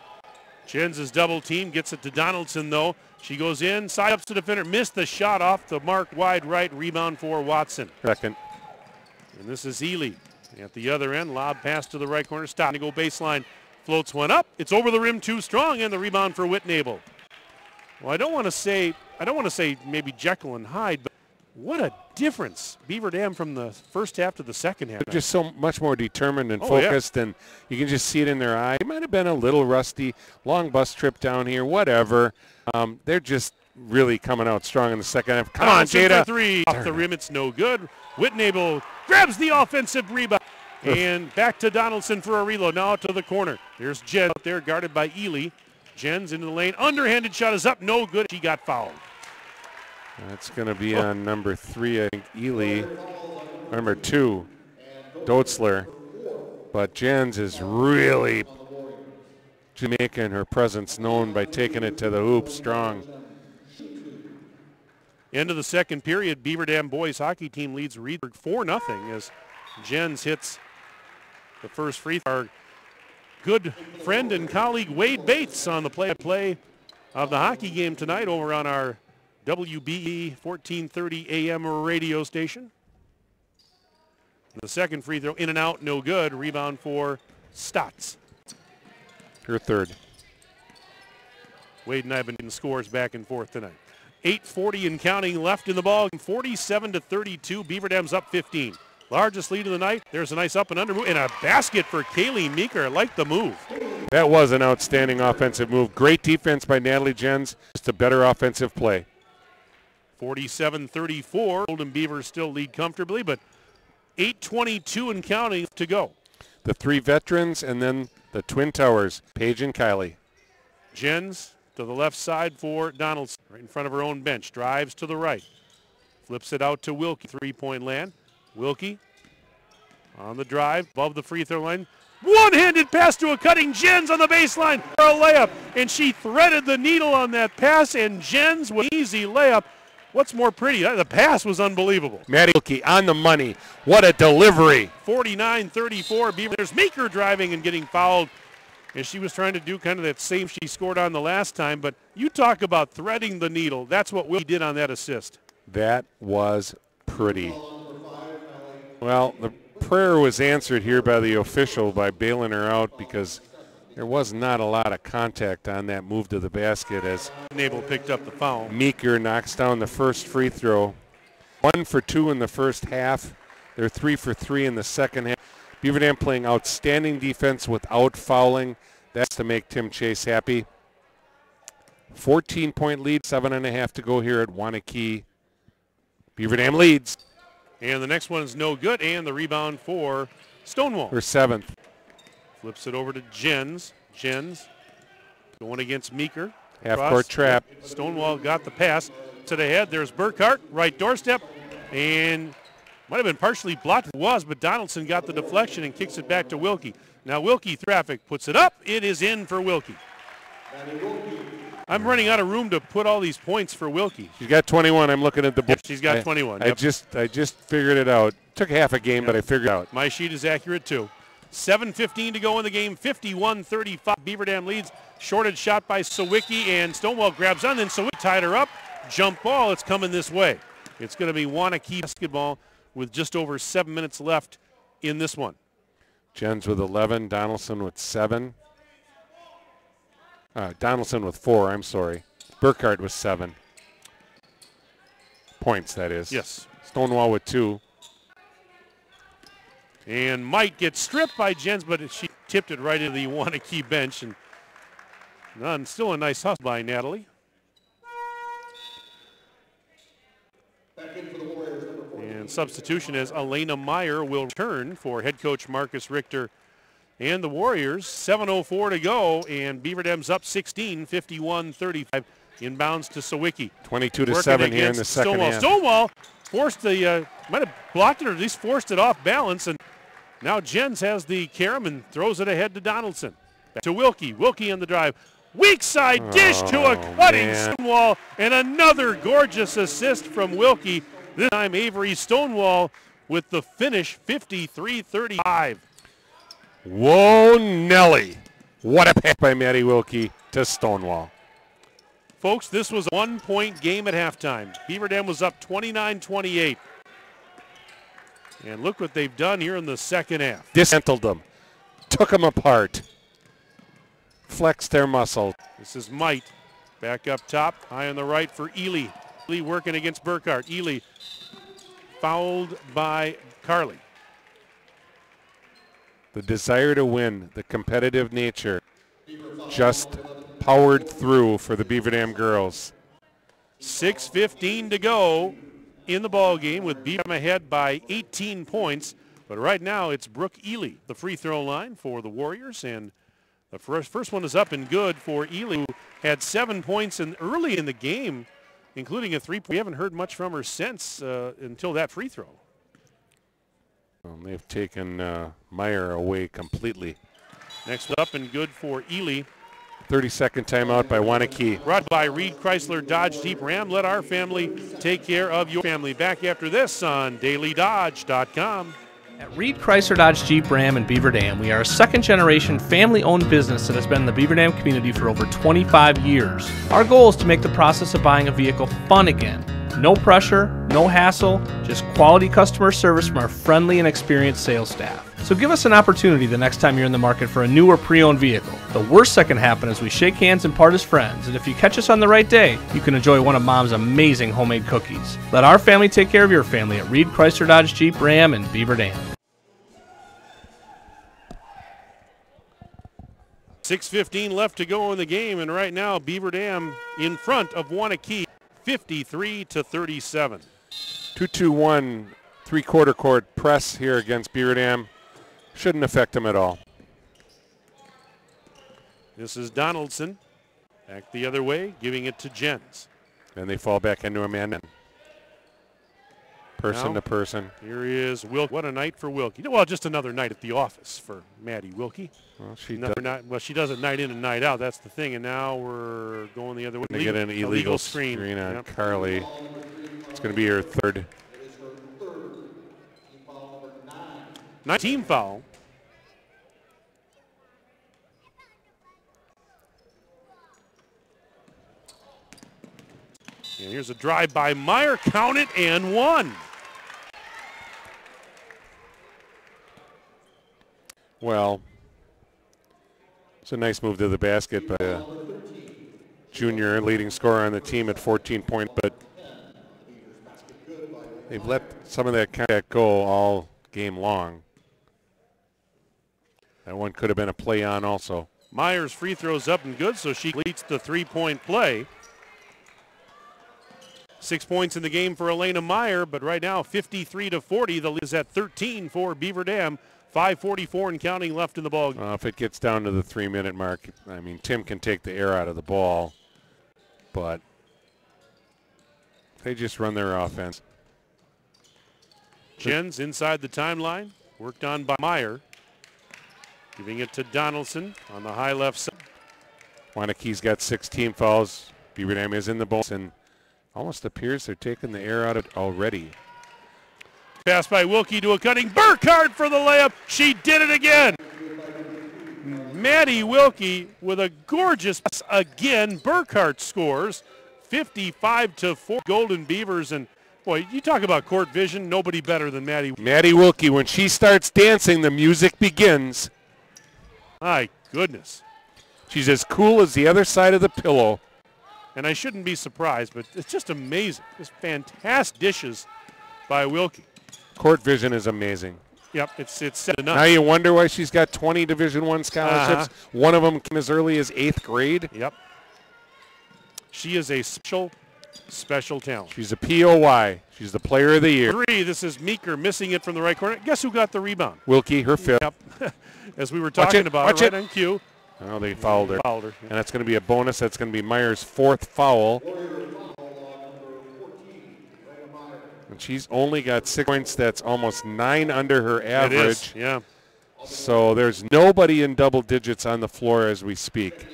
Jens is double team, gets it to Donaldson though. She goes in, side ups to defender, missed the shot off the mark wide right, rebound for Watson. Second. And this is Ely at the other end, lob pass to the right corner, stop to go baseline, floats one up, it's over the rim too strong, and the rebound for Whitnable. Well, I don't want to say maybe Jekyll and Hyde, but what a difference Beaver Dam from the first half to the second half. They're just so much more determined and focused, and you can just see it in their eye. It might have been a little rusty, long bus trip down here, whatever. They're just really coming out strong in the second half. Come on, Jada. 3 off the rim, it's no good. Whitnable grabs the offensive rebound. And back to Donaldson for a reload. Now out to the corner. There's Jens out there guarded by Ely. Jens into the lane. Underhanded shot is up. No good. She got fouled. That's going to be on number 3, I think, Ely. Number 2, Doetzler. But Jens is really making her presence known by taking it to the hoop strong. End of the second period, Beaver Dam boys hockey team leads Reedburg 4-0 as Jens hits the first free throw. Our good friend and colleague Wade Bates on the play-by-play of the hockey game tonight over on our WBE 1430 AM radio station. The second free throw in and out, no good. Rebound for Stotts. Her third. Wade and I have been getting scores back and forth tonight. 8:40 and counting left in the ball. 47-32. Beaver Dam's up 15. Largest lead of the night. There's a nice up and under move and a basket for Kaylee Meeker. I like the move. That was an outstanding offensive move. Great defense by Natalie Jens. Just a better offensive play. 47-34. Golden Beavers still lead comfortably, but 8:22 and counting to go. The three veterans and then the Twin Towers, Paige and Kylie. Jens to the left side for Donaldson. Right in front of her own bench. Drives to the right. Flips it out to Wilkie. Three-point land. Wilkie on the drive above the free throw line. One-handed pass to a cutting Jens on the baseline for a layup. And she threaded the needle on that pass, and Jens with an easy layup. What's more pretty? The pass was unbelievable. Maddie Wilkie on the money. What a delivery. 49-34. Beaver. There's Meeker driving and getting fouled. And she was trying to do kind of that same she scored on the last time. But you talk about threading the needle. That's what Wilkie did on that assist. That was pretty. Well, the prayer was answered here by the official by bailing her out because there was not a lot of contact on that move to the basket as Naval picked up the foul. Meeker knocks down the first free throw. 1 for 2 in the first half. They're 3 for 3 in the second half. Beaver Dam playing outstanding defense without fouling. That's to make Tim Chase happy. 14-point lead, 7.5 to go here at Waunakee. Beaver Dam leads. And the next one is no good, and the rebound for Stonewall. Her 7th. Flips it over to Jens. Jens going against Meeker. Half-court trap. Stonewall got the pass to the head. There's Burkhart, right doorstep, and might have been partially blocked. It was, but Donaldson got the deflection and kicks it back to Wilkie. Now Wilkie traffic puts it up. It is in for Wilkie. I'm running out of room to put all these points for Wilkie. She's got 21. I'm looking at the book. Yep, she's got 21. I just figured it out. Took half a game, but I figured it out. My sheet is accurate too. 7:15 to go in the game. 51-35. Beaver Dam leads. Shorted shot by Sawicki, and Stonewall grabs on. Then Sawicki tied her up. Jump ball. It's coming this way. It's going to be Waunakee basketball with just over 7 minutes left in this one. Jens with 11. Donaldson with 7. Donaldson with 4, I'm sorry. Burkhart with 7. Points, that is. Yes. Stonewall with 2. And might get stripped by Jens, but she tipped it right into the Waunakee bench. And none. Still a nice hustle by Natalie. And substitution as Elena Meyer will return for head coach Marcus Richter and the Warriors. 7:04 to go, and Beaver Dam's up 16, 51-35. Inbounds to Sawicki. 22-7 here in the second half. Stonewall forced the, might have blocked it or at least forced it off balance, and now Jens has the carom and throws it ahead to Donaldson. Back to Wilkie. Wilkie on the drive. Weak side dish to a cutting Stonewall, and another gorgeous assist from Wilkie. This time Avery Stonewall with the finish, 53-35. Whoa, Nelly. What a pass by Maddie Wilkie to Stonewall. Folks, this was a one-point game at halftime. Beaver Dam was up 29-28. And look what they've done here in the second half. Dismantled them. Took them apart. Flexed their muscle. This is Might. Back up top. High on the right for Ely. Ely working against Burkhart. Ely fouled by Carly. The desire to win, the competitive nature, just powered through for the Beaver Dam girls. 6:15 to go in the ball game with Beaver Dam ahead by 18 points. But right now it's Brooke Ely, the free throw line for the Warriors. And the first one is up and good for Ely, who had 7 points early in the game, including a 3-point. We haven't heard much from her since until that free throw. Well, they've taken Meyer away completely. Next up and good for Ely. 30-second timeout by Waunakee. Brought by Reed Chrysler Dodge Jeep Ram. Let our family take care of your family. Back after this on DailyDodge.com. At Reed Chrysler Dodge Jeep Ram in Beaver Dam, we are a second-generation family-owned business that has been in the Beaver Dam community for over 25 years. Our goal is to make the process of buying a vehicle fun again. No pressure, no hassle, just quality customer service from our friendly and experienced sales staff. So give us an opportunity the next time you're in the market for a new or pre-owned vehicle. The worst that can happen is we shake hands and part as friends, and if you catch us on the right day, you can enjoy one of Mom's amazing homemade cookies. Let our family take care of your family at Reed Chrysler Dodge Jeep Ram in Beaver Dam. 6:15 left to go in the game, and right now Beaver Dam in front of Waunakee, 53-37. 2-2-1 three-quarter court press here against Beaver Dam. Shouldn't affect them at all. This is Donaldson. Back the other way, giving it to Jens. And they fall back into a man. Person to person. Here is Wilkie. What a night for Wilkie. Well, just another night at the office for Maddie Wilkie. Well, she does it night in and night out. That's the thing. And now we're going the other way. They get an illegal screen on Carly. It's going to be her third. 19 foul. And here's a drive by Meyer. Count it and one. Well, it's a nice move to the basket by a junior leading scorer on the team at 14 points, but they've let some of that contact go all game long. That one could have been a play on also. Meyer's free throw's up and good, so she leads the three-point play. 6 points in the game for Elena Meyer, but right now 53-40. The lead is at 13 for Beaver Dam. 5:44 and counting left in the ball. If it gets down to the 3-minute mark, I mean, Tim can take the air out of the ball, but they just run their offense. Jens inside the timeline, worked on by Meyer. Giving it to Donaldson on the high left side. Waunakee's got 16 fouls. Beaver Dam is in the bonus, and almost appears they're taking the air out of it already. Pass by Wilkie to a cutting Burkhardt for the layup. She did it again. Maddie Wilkie with a gorgeous pass again. Burkhardt scores 55-4 Golden Beavers. And boy, you talk about court vision, nobody better than Maddie. Maddie Wilkie, when she starts dancing, the music begins. My goodness. She's as cool as the other side of the pillow. And I shouldn't be surprised, but it's just amazing. Just fantastic dishes by Wilkie. Court vision is amazing. Yep, it's set enough. Now you wonder why she's got 20 Division I scholarships. One of them came as early as 8th grade. Yep. She is a special talent. She's a POY. She's the player of the year. This is Meeker missing it from the right corner. Guess who got the rebound? Wilkie, her fifth. Yep. As we were talking about it, right on cue. Oh, they fouled her. And that's going to be a bonus. That's going to be Meyer's 4th foul. And she's only got 6 points. That's almost 9 under her average. It is, yeah. So there's nobody in double digits on the floor as we speak.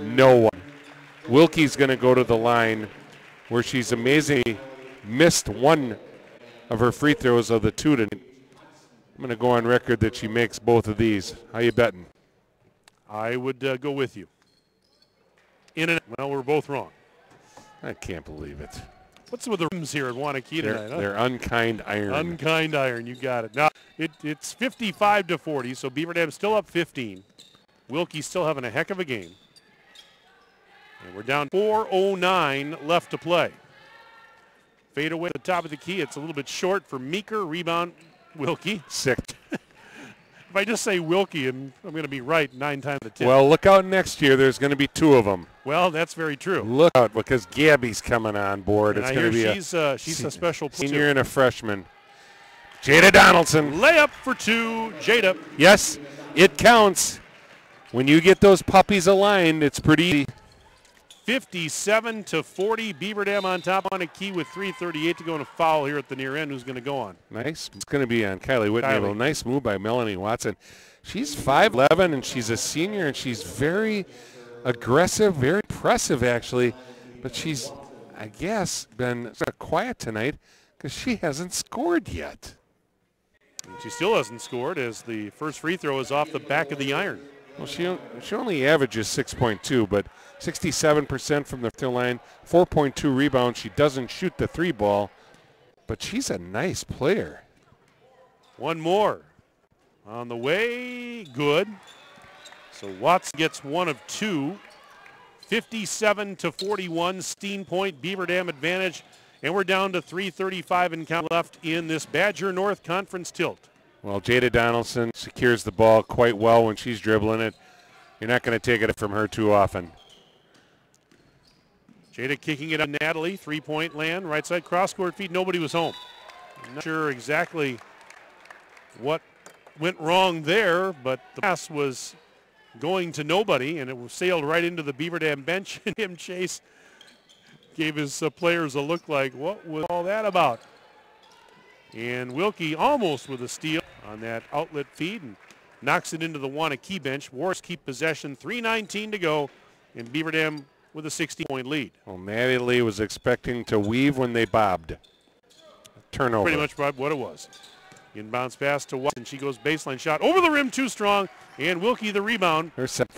No one. Wilkie's going to go to the line where she's amazingly missed one of her free throws of the two tonight. I'm going to go on record that she makes both of these. How you betting? I would go with you. Well, we're both wrong. I can't believe it. What's with the rims here at Waunakee tonight? They're unkind iron. Unkind iron, you got it. Now, it's 55-40, so Beaver Dam still up 15. Wilkie's still having a heck of a game. And we're down 4:09 left to play. Fade away at the top of the key. It's a little bit short for Meeker. Rebound, Wilkie. Sick. If I just say Wilkie, I'm going to be right 9 times out of 10. Well, look out next year. There's going to be 2 of them. Well, that's very true. Look out, because Gabby's coming on board. And it's going to be she's a special senior and a freshman. Jada Donaldson. Layup for 2. Jada. Yes, it counts. When you get those puppies aligned, it's pretty easy. 57-40. Beaver Dam on top on a key with 3:38 to go, and a foul here at the near end. Who's going to go on? Nice. It's going to be on Kylie Whitney. Nice move by Melanie Watson. She's 5'11", and she's a senior, and she's very aggressive, very impressive, actually. But she's, I guess, been sort of quiet tonight because she hasn't scored yet. And she still hasn't scored as the first free throw is off the back of the iron. Well, she only averages 6.2, but 67% from the free throw line, 4.2 rebounds. She doesn't shoot the 3 ball, but she's a nice player. One more. on the way, good. So Watson gets one of two. 57-41, Steen Point, Beaver Dam advantage. And we're down to 3:35 and count left in this Badger North Conference tilt. Well, Jada Donaldson secures the ball quite well when she's dribbling it. You're not going to take it from her too often. Jada kicking it on Natalie, three-point land, right side cross-court feed. Nobody was home. I'm not sure exactly what went wrong there, but the pass was going to nobody, and it was sailed right into the Beaver Dam bench. And him, Chase, gave his players a look like, what was all that about? And Wilkie almost with a steal on that outlet feed and knocks it into the Waunakee bench. Wars keep possession, 3:19 to go, and Beaver Dam with a 16-point lead. Well, Maddie Lee was expecting to weave when they bobbed. Turnover. Pretty much what it was. Inbounds pass to Watson. She goes baseline shot over the rim, too strong, and Wilkie the rebound. Her set.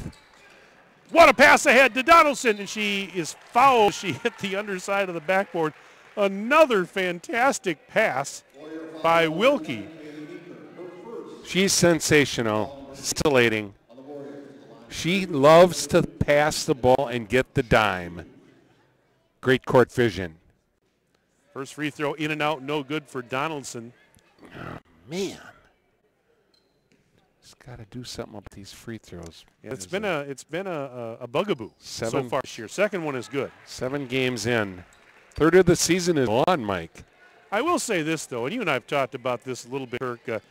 What a pass ahead to Donaldson, and she is fouled. She hit the underside of the backboard. Another fantastic pass by Wilkie. She's sensational, scintillating. She loves to pass the ball and get the dime. Great court vision. First free throw in and out, no good for Donaldson. Oh, man. Just got to do something about these free throws. Yeah, it's been a bugaboo so far this year. Second one is good. 7 games in. Third of the season is on, Mike. I will say this, though, and you and I have talked about this a little bit, Kirk.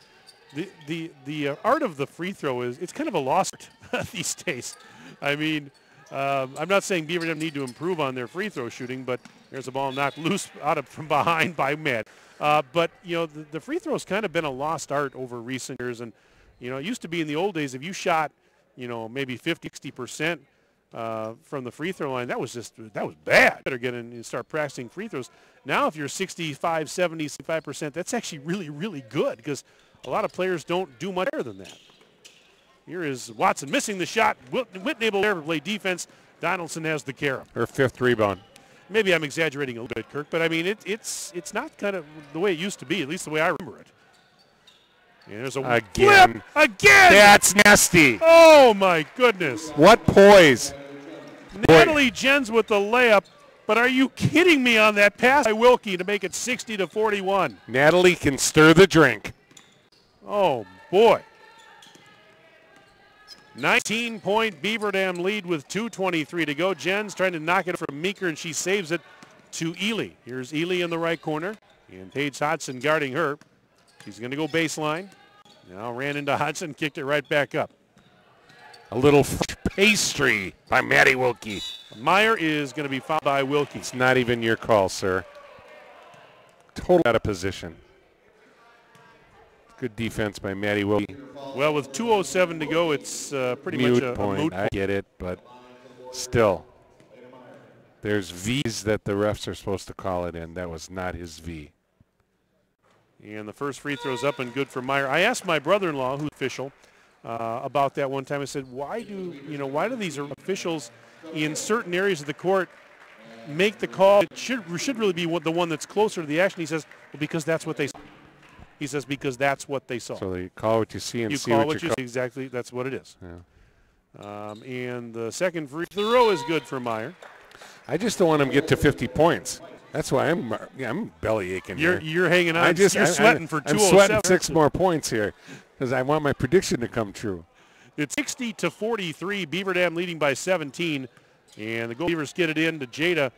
The art of the free throw it's kind of a lost art these days. I mean, I'm not saying Beaver Dam need to improve on their free throw shooting, but there's a ball knocked loose from behind by Matt. But you know, the free throw's kind of been a lost art over recent years, and you know, it used to be in the old days if you shot, you know, maybe 50-60% from the free throw line, that was bad. Better get in and start practicing free throws. Now, if you're 65, 70, 65%, that's actually really, really good because a lot of players don't do much better than that. Here is Watson missing the shot. Whitney able to play defense. Donaldson has the carom. Her 5th rebound. Maybe I'm exaggerating a little bit, Kirk, but I mean it's not kind of the way it used to be, at least the way I remember it. And there's a again. Again! That's nasty. Oh my goodness. What poise. Natalie Jens with the layup, but are you kidding me on that pass by Wilkie to make it 60-41? Natalie can stir the drink. Oh boy. 19-point Beaver Dam lead with 2:23 to go. Jens trying to knock it from Meeker, and she saves it to Ely. Here's Ely in the right corner, and Paige Hodgson guarding her. She's going to go baseline. Now ran into Hodgson, kicked it right back up. A little pastry by Maddie Wilkie. Meyer is going to be fouled by Wilkie. It's not even your call, sir. Totally out of position. Good defense by Maddie Wilkie. Well, with 2:07 to go, it's pretty much a moot point. I get it, but still. There's V's that the refs are supposed to call it in. That was not his V. And the first free throw's up and good for Meyer. I asked my brother-in-law, who's official, about that one time. I said, why do these officials in certain areas of the court make the call? It should really be the one that's closer to the action. He says, well, because that's what they saw. He says, because that's what they saw. So you call what you see and you see call what you see. Exactly, that's what it is. Yeah. And the second free throw is good for Meyer. I just don't want him to get to 50 points. That's why I'm belly aching here. You're hanging on. You're sweating for 2:07. I'm sweating 6 more points here because I want my prediction to come true. It's 60-43. Beaver Dam leading by 17. And the Beavers get it in to Jada.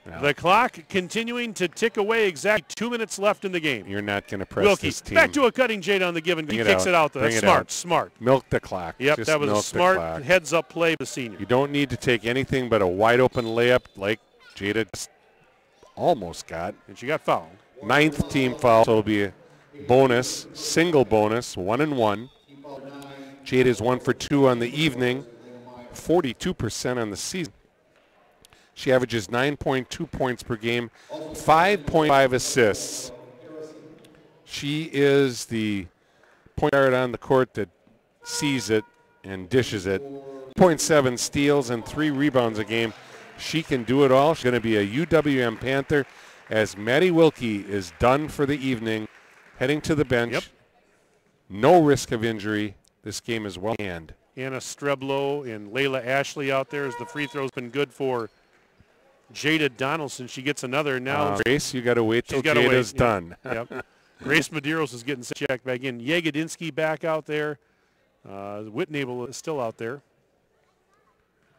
Yeah. The clock continuing to tick away. Exactly 2 minutes left in the game. You're not going to press Wilkie, this team. Back to a cutting Jada on the give and he kicks it out. That's smart. Milk the clock. Yep, just that was a smart heads-up play for the senior. You don't need to take anything but a wide-open layup like Jada just almost got. And she got fouled. 9th team foul, so it'll be a bonus, single bonus, 1-1. Jada's 1 for 2 on the evening, 42% on the season. She averages 9.2 points per game, 5.5 assists. She is the point guard on the court that sees it and dishes it. 0.7 steals and 3 rebounds a game. She can do it all. She's going to be a UWM Panther as Maddie Wilkie is done for the evening, heading to the bench. Yep. No risk of injury. This game is well in hand. Anna Streblo and Layla Ashley out there as the free throw's been good for Jada Donaldson. She gets another now. Grace, you got to wait till Jada's done. Yep. Grace Medeiros is getting checked back in. Yegedinsky back out there. Whitnable is still out there.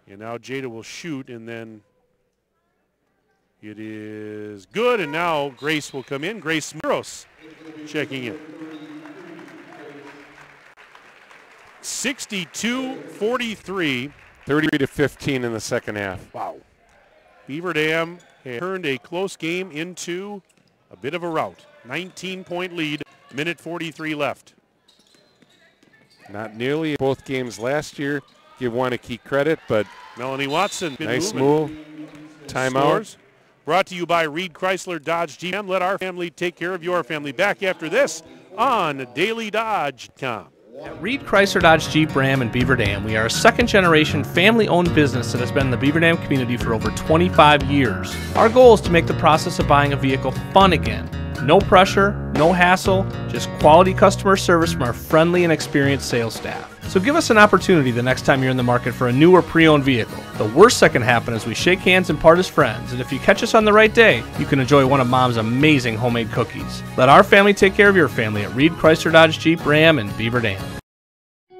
And now Jada will shoot, and then it is good, and now Grace will come in. Grace Medeiros checking in. 62-43. 30-15 in the second half. Wow. Beaver Dam turned a close game into a bit of a rout. 19-point lead, minute 43 left. Not nearly both games last year. Give Waunakee credit, but Melanie Watson. Nice move. Timeout. Brought to you by Reed Chrysler Dodge Jeep. Let our family take care of your family. Back after this on DailyDodge.com. At Reed Chrysler Dodge Jeep Ram in Beaver Dam, we are a second-generation family-owned business that has been in the Beaver Dam community for over 25 years. Our goal is to make the process of buying a vehicle fun again. No pressure, no hassle, just quality customer service from our friendly and experienced sales staff. So give us an opportunity the next time you're in the market for a new or pre-owned vehicle. The worst that can happen is we shake hands and part as friends, and if you catch us on the right day, you can enjoy one of Mom's amazing homemade cookies. Let our family take care of your family at Reed Chrysler Dodge Jeep Ram in Beaver Dam.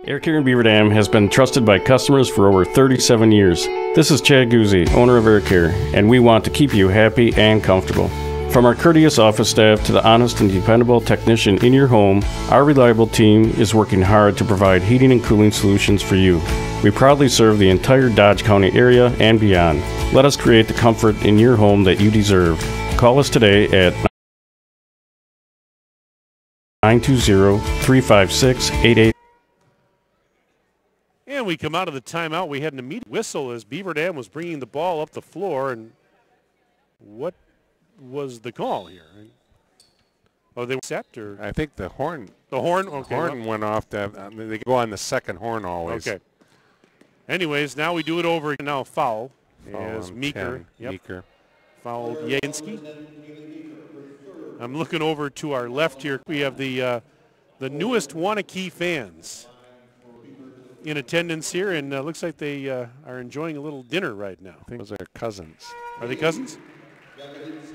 Air Care in Beaver Dam has been trusted by customers for over 37 years. This is Chad Guzzi, owner of Air Care, and we want to keep you happy and comfortable. From our courteous office staff to the honest and dependable technician in your home, our reliable team is working hard to provide heating and cooling solutions for you. We proudly serve the entire Dodge County area and beyond. Let us create the comfort in your home that you deserve. Call us today at 920-356-88. And we come out of the timeout. We had an immediate whistle as Beaver Dam was bringing the ball up the floor. And what was the call here? Oh, they were set, or I think the horn. The horn. Okay. Horn went off. They go on the second horn always. Okay. Anyways, now we do it over. Now foul as Meeker. Meeker fouled Yansky. I'm looking over to our left here. We have the newest Waunakee fans in attendance here, and looks like they are enjoying a little dinner right now. I think those are cousins. Are they cousins?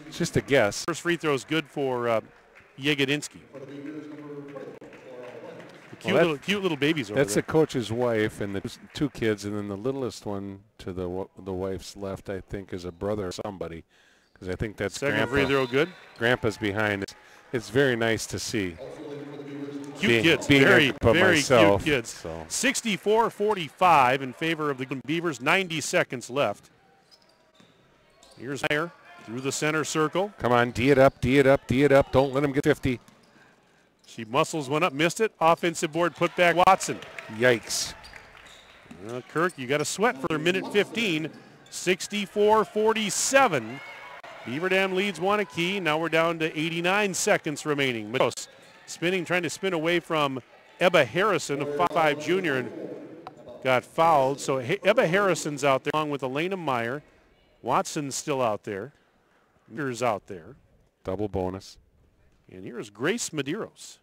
It's just a guess. First free throw is good for Yegedinsky. Cute little babies over there. That's the coach's wife and the two kids, and then the littlest one to the wife's left, I think, is a brother or somebody, because I think that's second Grandpa. Free throw good. Grandpa's behind it. It's very nice to see. Cute kids, very cute kids. So. 64-45 in favor of the Beavers. 90 seconds left. Here's Meyer through the center circle. Come on, D it up, D it up, D it up. Don't let him get 50. She muscles one up, missed it. Offensive board, put back Watson. Yikes. Kirk, you got to sweat for minute 15. 64-47. Beaver Dam leads Waunakee. Now we're down to 89 seconds remaining. Medeiros spinning, trying to spin away from Ebba Harrison, a 5'5" junior, and got fouled. So Ebba Harrison's out there along with Elena Meyer. Watson's still out there. Mears out there. Double bonus. And here's Grace Medeiros.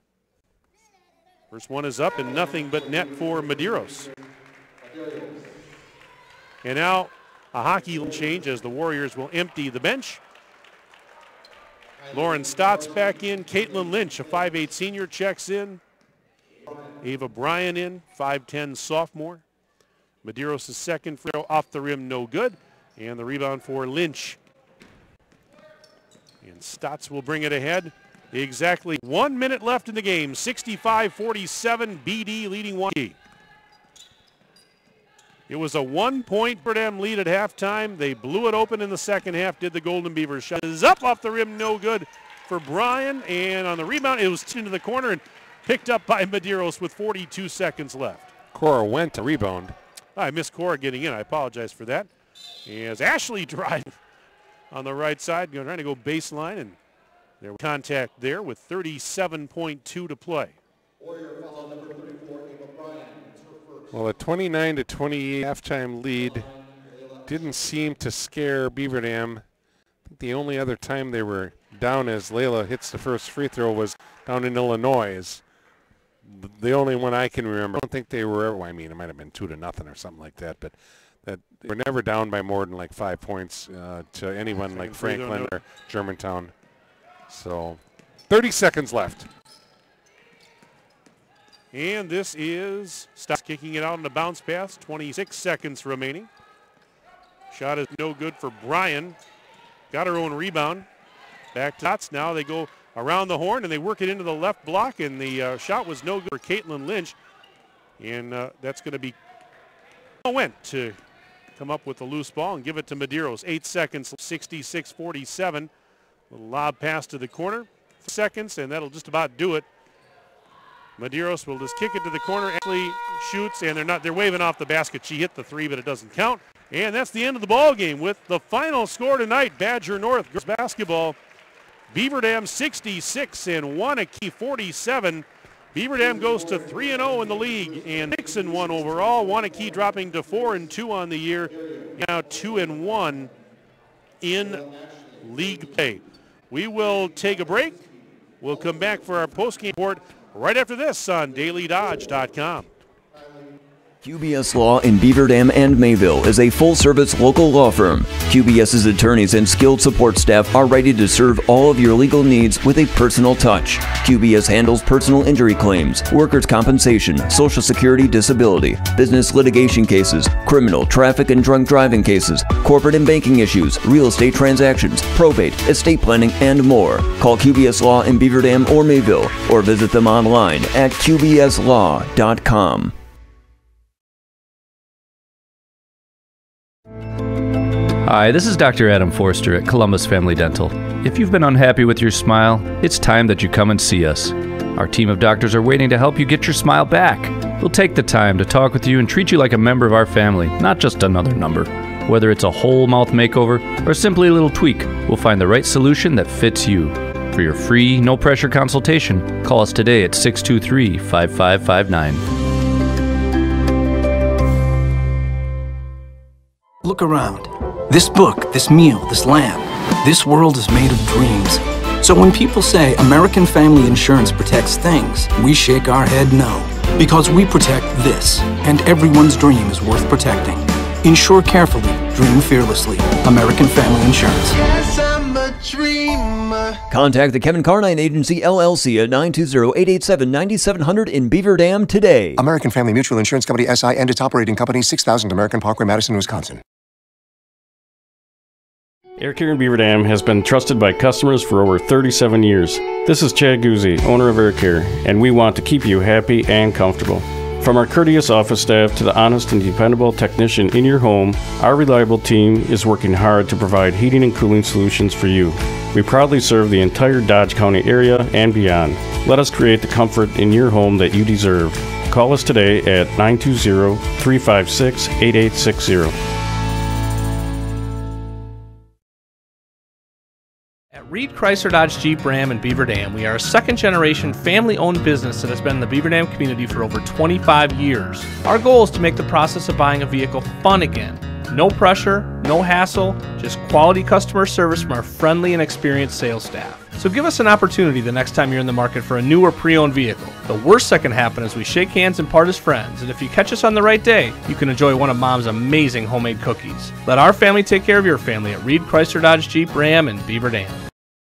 First one is up and nothing but net for Medeiros. And now a hockey change as the Warriors will empty the bench. Lauren Stotts back in. Caitlin Lynch, a 5'8" senior, checks in. Ava Bryan in, 5'10" sophomore. Medeiros' second free throw off the rim, no good. And the rebound for Lynch. And Stotts will bring it ahead. Exactly 1 minute left in the game. 65-47, BD leading Waunakee. It was a 1-point for them lead at halftime. They blew it open in the second half, did the Golden Beavers. Shot is up off the rim, no good for Bryan. And on the rebound, it was into the corner and picked up by Medeiros with 42 seconds left. Cora went to rebound. I missed Cora getting in. I apologize for that. As Ashley driving on the right side, trying to go baseline, and there was contact there with 37.2 to play. Well, a 29-28 halftime lead didn't seem to scare Beaver Dam. I think the only other time they were down as Layla hits the first free throw was down in Illinois. The only one I can remember, I don't think they were, well, I mean, it might have been 2-0 or something like that, but that they were never down by more than like 5 points to anyone like Franklin or Germantown. So 30 seconds left. And this is Stotts kicking it out on the bounce pass. 26 seconds remaining. Shot is no good for Bryan. Got her own rebound. Back to Stotts. Now they go around the horn and they work it into the left block, and the shot was no good for Caitlin Lynch. And that's going to be went to come up with the loose ball and give it to Medeiros. 8 seconds, 66-47. Little lob pass to the corner. Seconds, and that'll just about do it. Medeiros will just kick it to the corner. Actually shoots, and they're waving off the basket. She hit the three, but it doesn't count. And that's the end of the ball game with the final score tonight. Badger North girls basketball. Beaver Dam 66 and Waunakee 47. Beaver Dam goes to 3-0 in the league and 6-1 overall. Waunakee dropping to 4-2 on the year. Now 2-1 in league play. We will take a break. We'll come back for our postgame report right after this on DailyDodge.com. QBS Law in Beaver Dam and Mayville is a full-service local law firm. QBS's attorneys and skilled support staff are ready to serve all of your legal needs with a personal touch. QBS handles personal injury claims, workers' compensation, Social Security disability, business litigation cases, criminal, traffic and drunk driving cases, corporate and banking issues, real estate transactions, probate, estate planning, and more. Call QBS Law in Beaver Dam or Mayville or visit them online at qbslaw.com. Hi, this is Dr. Adam Forster at Columbus Family Dental. If you've been unhappy with your smile, it's time that you come and see us. Our team of doctors are waiting to help you get your smile back. We'll take the time to talk with you and treat you like a member of our family, not just another number. Whether it's a whole mouth makeover or simply a little tweak, we'll find the right solution that fits you. For your free, no-pressure consultation, call us today at 623-5559. Look around. This book, this meal, this lamb, this world is made of dreams. So when people say American Family Insurance protects things, we shake our head no. Because we protect this, and everyone's dream is worth protecting. Insure carefully, dream fearlessly. American Family Insurance. Yes, I'm a dreamer. Contact the Kevin Carnine Agency, LLC at 920-887-9700 in Beaver Dam today. American Family Mutual Insurance Company, SI, and its operating company, 6000 American Parkway, Madison, Wisconsin. Air Care in Beaver Dam has been trusted by customers for over 37 years. This is Chad Guzzi, owner of Air Care, and we want to keep you happy and comfortable. From our courteous office staff to the honest and dependable technician in your home, our reliable team is working hard to provide heating and cooling solutions for you. We proudly serve the entire Dodge County area and beyond. Let us create the comfort in your home that you deserve. Call us today at 920-356-8860. Reed Chrysler Dodge Jeep Ram in Beaver Dam. We are a second-generation family-owned business that has been in the Beaver Dam community for over 25 years. Our goal is to make the process of buying a vehicle fun again. No pressure, no hassle, just quality customer service from our friendly and experienced sales staff. So give us an opportunity the next time you're in the market for a new or pre-owned vehicle. The worst that can happen is we shake hands and part as friends, and if you catch us on the right day, you can enjoy one of Mom's amazing homemade cookies. Let our family take care of your family at Reed Chrysler Dodge Jeep Ram in Beaver Dam.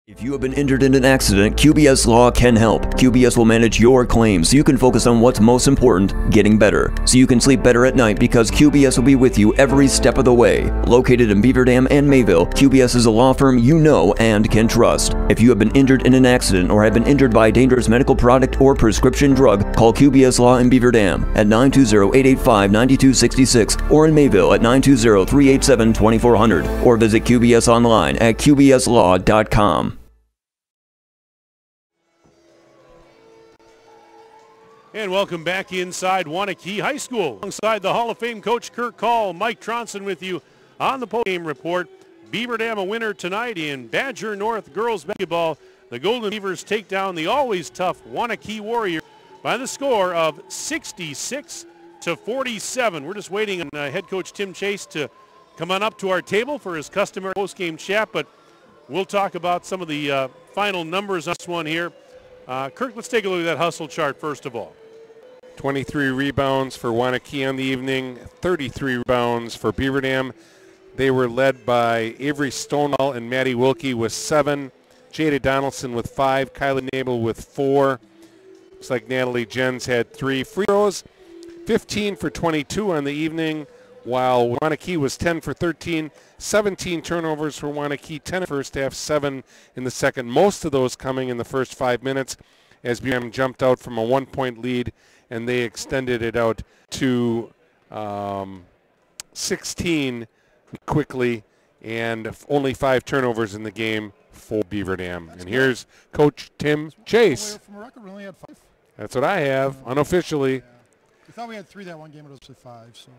If you have been injured in an accident, QBS Law can help. QBS will manage your claims so you can focus on what's most important, getting better. So you can sleep better at night because QBS will be with you every step of the way. Located in Beaver Dam and Mayville, QBS is a law firm you know and can trust. If you have been injured in an accident or have been injured by a dangerous medical product or prescription drug, call QBS Law in Beaver Dam at 920-885-9266 or in Mayville at 920-387-2400 or visit QBS online at qbslaw.com. And welcome back inside Waunakee High School. Alongside the Hall of Fame coach Kirk Call, Mike Tronson with you on the postgame report. Beaver Dam a winner tonight in Badger North girls basketball. The Golden Beavers take down the always tough Waunakee Warriors by the score of 66-47. We're just waiting on head coach Tim Chase to come on up to our table for his customary postgame chat, but we'll talk about some of the final numbers on this one here. Kirk, let's take a look at that hustle chart first of all. 23 rebounds for Waunakee on the evening, 33 rebounds for Beaver Dam. They were led by Avery Stonewall and Maddie Wilkie with 7, Jada Donaldson with 5, Kylie Nabel with 4. Looks like Natalie Jens had 3 free throws, 15 for 22 on the evening, while Waunakee was 10 for 13, 17 turnovers for Waunakee, 10 in the first half, 7 in the second. Most of those coming in the first 5 minutes as BM jumped out from a 1-point lead, and they extended it out to 16 quickly, and only 5 turnovers in the game for Beaver Dam. And here's Coach Tim Chase. From a record, we only had 5. That's what I have, unofficially. Yeah. We thought we had 3 that one game, but it was 5. So.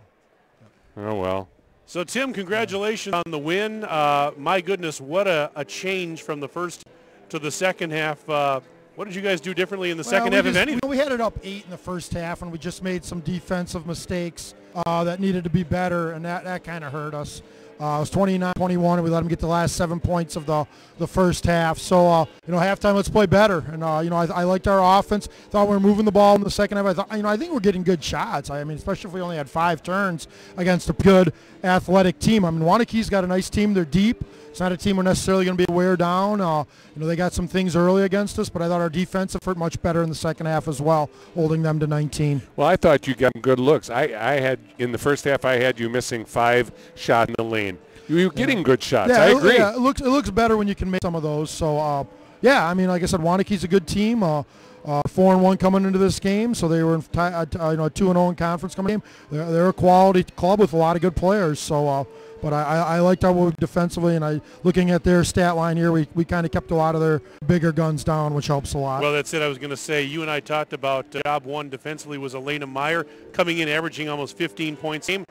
Oh, well. So, Tim, congratulations on the win. My goodness, what a change from the first to the second half. What did you guys do differently in the second half, if anything? We had it up 8 in the first half, and we just made some defensive mistakes that needed to be better, and that kind of hurt us. It was 29-21, and we let them get the last 7 points of the first half. So, halftime, let's play better. And, I liked our offense. Thought we were moving the ball in the second half. I think we're getting good shots. I mean, especially if we only had 5 turns against a good athletic team. I mean, Waunakee's got a nice team. They're deep. It's not a team we're necessarily going to be wear down. They got some things early against us, but I thought our defense effort much better in the second half as well, holding them to 19. Well, I thought you got good looks. I had, in the first half, I had you missing 5 shots in the lane. You were getting good shots. Yeah, I agree. It looks better when you can make some of those. So, I mean, like I said, Waunakee's a good team. 4-1 coming into this game, so they were a 2-0 in conference coming in. They're a quality club with a lot of good players. So, but I liked how we were defensively, and looking at their stat line here, we kind of kept a lot of their bigger guns down, which helps a lot. Well, that's it. I was going to say, you and I talked about job one defensively was Elena Meyer coming in, averaging almost 15 points a game.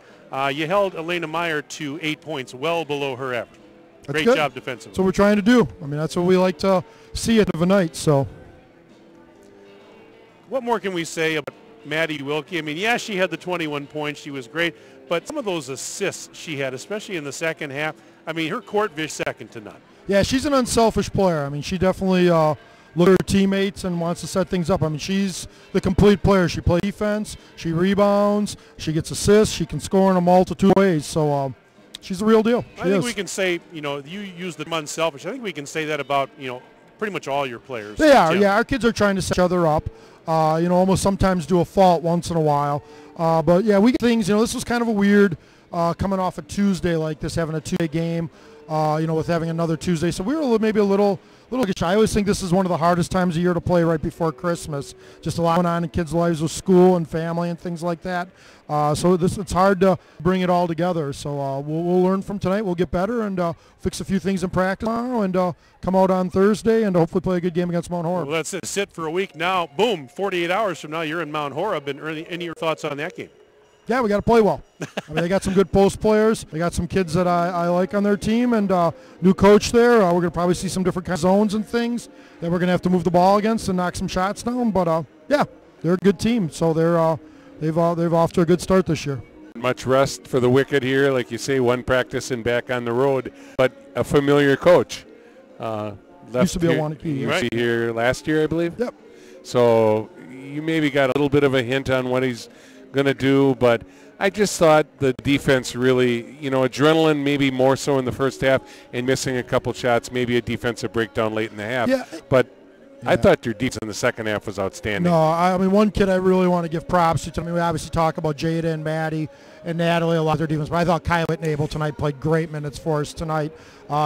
You held Elena Meyer to 8 points, well below her average. Great job defensively. That's what we're trying to do. I mean, that's what we like to see at the end of a night. So, what more can we say about Maddie Wilkie? I mean, yeah, she had the 21 points. She was great. But some of those assists she had, especially in the second half, I mean, her court vision second to none. Yeah, she's an unselfish player. I mean, she definitely looks at her teammates and wants to set things up. I mean, she's the complete player. She plays defense, she rebounds, she gets assists, she can score in a multitude of ways. So she's the real deal. I think we can say, you use the term unselfish. I think we can say that about, pretty much all your players. They are, yeah. Our kids are trying to set each other up. Almost sometimes do a fault once in a while. But, yeah, we get things. This was kind of a weird coming off a Tuesday like this, having a two-day game, with having another Tuesday. So we were maybe a little I always think this is one of the hardest times of year to play right before Christmas. Just a lot going on in kids' lives with school and family and things like that. So it's hard to bring it all together. So we'll learn from tonight. We'll get better and fix a few things in practice tomorrow and come out on Thursday and hopefully play a good game against Mount Horeb. Well, that's it. Sit for a week now. Boom, 48 hours from now, you're in Mount Horeb. And any of your thoughts on that game? Yeah, we got to play well. I mean, they got some good post players. They got some kids that I like on their team, and new coach there. We're going to probably see some different kinds of zones and things that we're going to have to move the ball against and knock some shots down. But yeah, they're a good team, so they've off to a good start this year. Much rest for the Wicked here, like you say, one practice and back on the road, but a familiar coach. Used to be a Waunakee. Here last year, I believe. Yep. So you maybe got a little bit of a hint on what he's going to do, but I just thought the defense really, adrenaline maybe more so in the first half and missing a couple shots, maybe a defensive breakdown late in the half. Yeah. But I thought your defense in the second half was outstanding. No, I mean, one kid I really want to give props to. I mean, we obviously talk about Jada and Maddie and Natalie a lot of their defense, but I thought Kylie Whitnable tonight played great minutes for us tonight.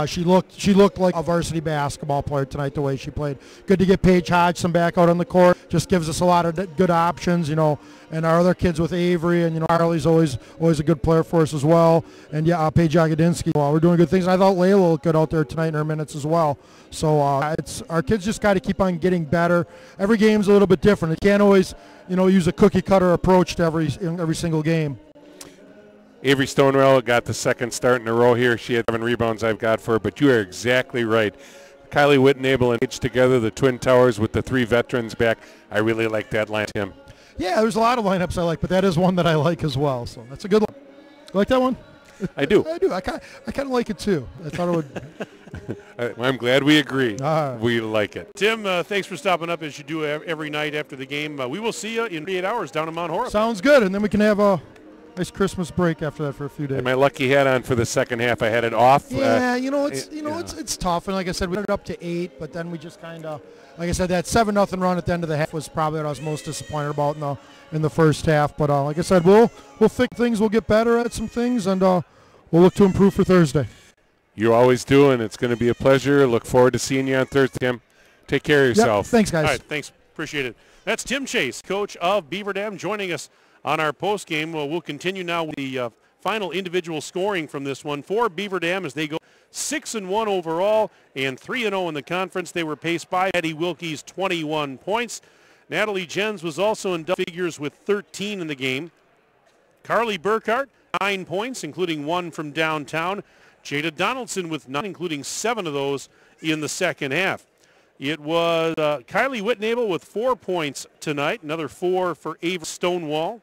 She looked like a varsity basketball player tonight the way she played. Good to get Paige Hodgson back out on the court. Just gives us a lot of good options, And our other kids with Avery and Harley's always a good player for us as well. And yeah, Paige Jagodinsky. Well, we're doing good things. And I thought Layla looked good out there tonight in her minutes as well. So it's our kids just got to keep on getting better. Every game's a little bit different. You can't always use a cookie cutter approach to every single game. Avery Stonewall got the second start in a row here. She had 7 rebounds I've got for her, but you are exactly right. Kylie Whitnable and Paige together, the Twin Towers with the 3 veterans back. I really like that line, Tim. Yeah, there's a lot of lineups I like, but that is one that I like as well. So that's a good one. You like that one? I do. I do. I kind of like it too. I thought it would I'm glad we agree. We like it. Tim, thanks for stopping up as you do every night after the game. We will see you in 48 hours down in Mount Horeb. Sounds good, and then we can have a nice Christmas break after that for a few days. And my lucky hat on for the second half. I had it off. Yeah, it's tough, and like I said, we got it up to 8, but then we just kind of, like I said, that 7-0 run at the end of the half was probably what I was most disappointed about in the first half. But like I said, we'll fix things, we'll get better at some things, and we'll look to improve for Thursday. You always do, and it's going to be a pleasure. Look forward to seeing you on Thursday, Tim. Take care of yourself. Yep, thanks, guys. All right, thanks. Appreciate it. That's Tim Chase, coach of Beaver Dam, joining us on our post game. Well, we'll continue now with the final individual scoring from this one for Beaver Dam as they go 6-1 overall and 3-0 in the conference. They were paced by Maddie Wilkie's 21 points. Natalie Jens was also in double figures with 13 in the game. Carly Burkhart, 9 points, including 1 from downtown. Jada Donaldson with 9, including 7 of those in the second half. It was Kylie Whitnable with 4 points tonight, another 4 for Ava Stonewall.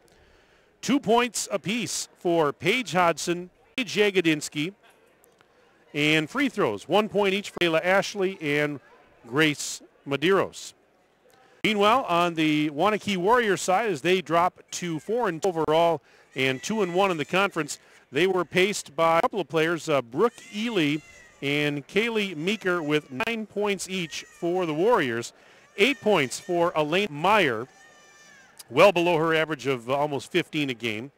2 points apiece for Paige Hodson, Paige Jagodinsky, and free throws, 1 point each for Layla Ashley and Grace Medeiros. Meanwhile, on the Waunakee Warriors side, as they drop to 4-2 overall and 2-1 in the conference, they were paced by a couple of players, Brooke Ely and Kaylee Meeker with 9 points each for the Warriors, 8 points for Elaine Meyer, well below her average of almost 15 a game.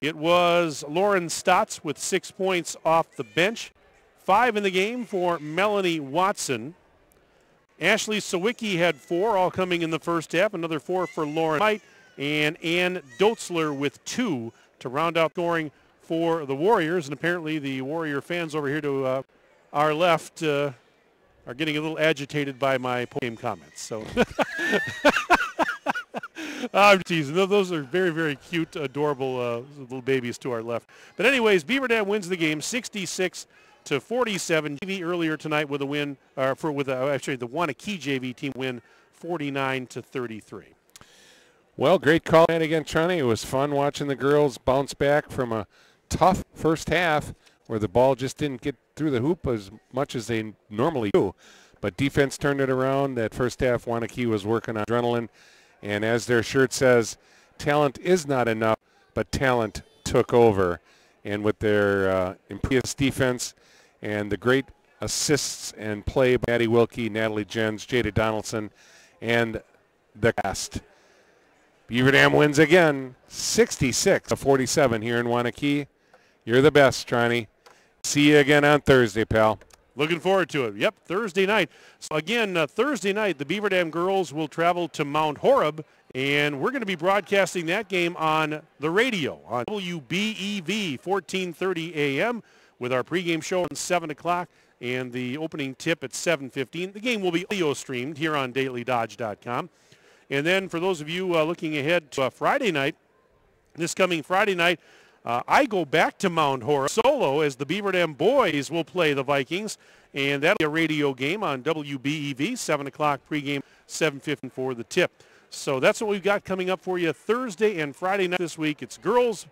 It was Lauren Stotts with 6 points off the bench, 5 in the game for Melanie Watson. Ashley Sawicki had 4, all coming in the first half, another 4 for Lauren Might, and Ann Dotzler with 2 to round out scoring for the Warriors. And apparently the Warrior fans over here to our left are getting a little agitated by my post-game comments. So I'm teasing. Those are very, very cute, adorable little babies to our left. But anyways, Beaver Dam wins the game 66-47. JV earlier tonight with a win, actually the Waunakee JV team win 49-33. Well, great call again, Trunny. It was fun watching the girls bounce back from a tough first half where the ball just didn't get through the hoop as much as they normally do. But defense turned it around. That first half, Waunakee was working on adrenaline. And as their shirt says, talent is not enough, but talent took over. And with their impetuous defense and the great assists and play by Maddie Wilkie, Natalie Jens, Jada Donaldson, and the cast, Beaver Dam wins again, 66-47 here in Waunakee. You're the best, Tronny. See you again on Thursday, pal. Looking forward to it. Yep, Thursday night. So again, Thursday night, the Beaver Dam girls will travel to Mount Horeb, and we're going to be broadcasting that game on the radio on WBEV, 1430 a.m., with our pregame show at 7 o'clock and the opening tip at 7:15. The game will be audio streamed here on DailyDodge.com. And then for those of you looking ahead to Friday night, this coming Friday night, I go back to Mount Horeb solo as the Beaver Dam boys will play the Vikings. And that'll be a radio game on WBEV, 7 o'clock pregame, 7:15 for the tip. So that's what we've got coming up for you Thursday and Friday night this week. It's girls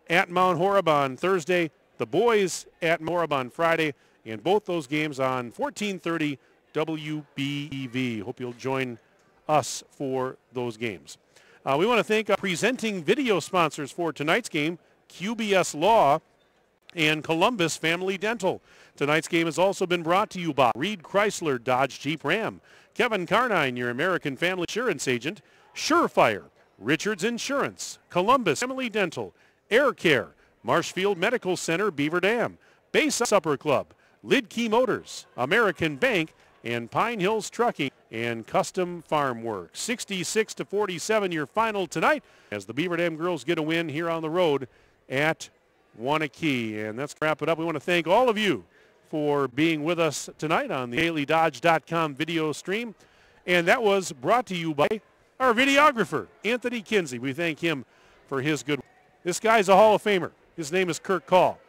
at Mount Horeb on Thursday, the boys at Mount Horeb on Friday, and both those games on 1430 WBEV. Hope you'll join us for those games. We want to thank our presenting video sponsors for tonight's game, QBS Law and Columbus Family Dental. Tonight's game has also been brought to you by Reed Chrysler Dodge Jeep Ram, Kevin Carnine, your American Family Insurance Agent, Surefire, Richards Insurance, Columbus Family Dental, Air Care, Marshfield Medical Center, Beaver Dam, Bay Supper Club, Lidkey Motors, American Bank, and Pine Hills Trucking and Custom Farm Work. 66-47 your final tonight as the Beaver Dam girls get a win here on the road at Waunakee. And that's to wrap it up. We want to thank all of you for being with us tonight on the DailyDodge.com video stream. And that was brought to you by our videographer, Anthony Kinsey. We thank him for his good work. This guy's a Hall of Famer. His name is Kirk Call.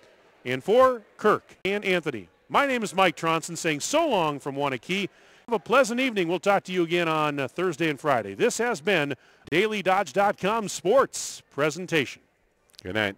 And for Kirk and Anthony, my name is Mike Tronson saying so long from Waunakee. Have a pleasant evening. We'll talk to you again on Thursday and Friday. This has been DailyDodge.com Sports Presentation. Good night.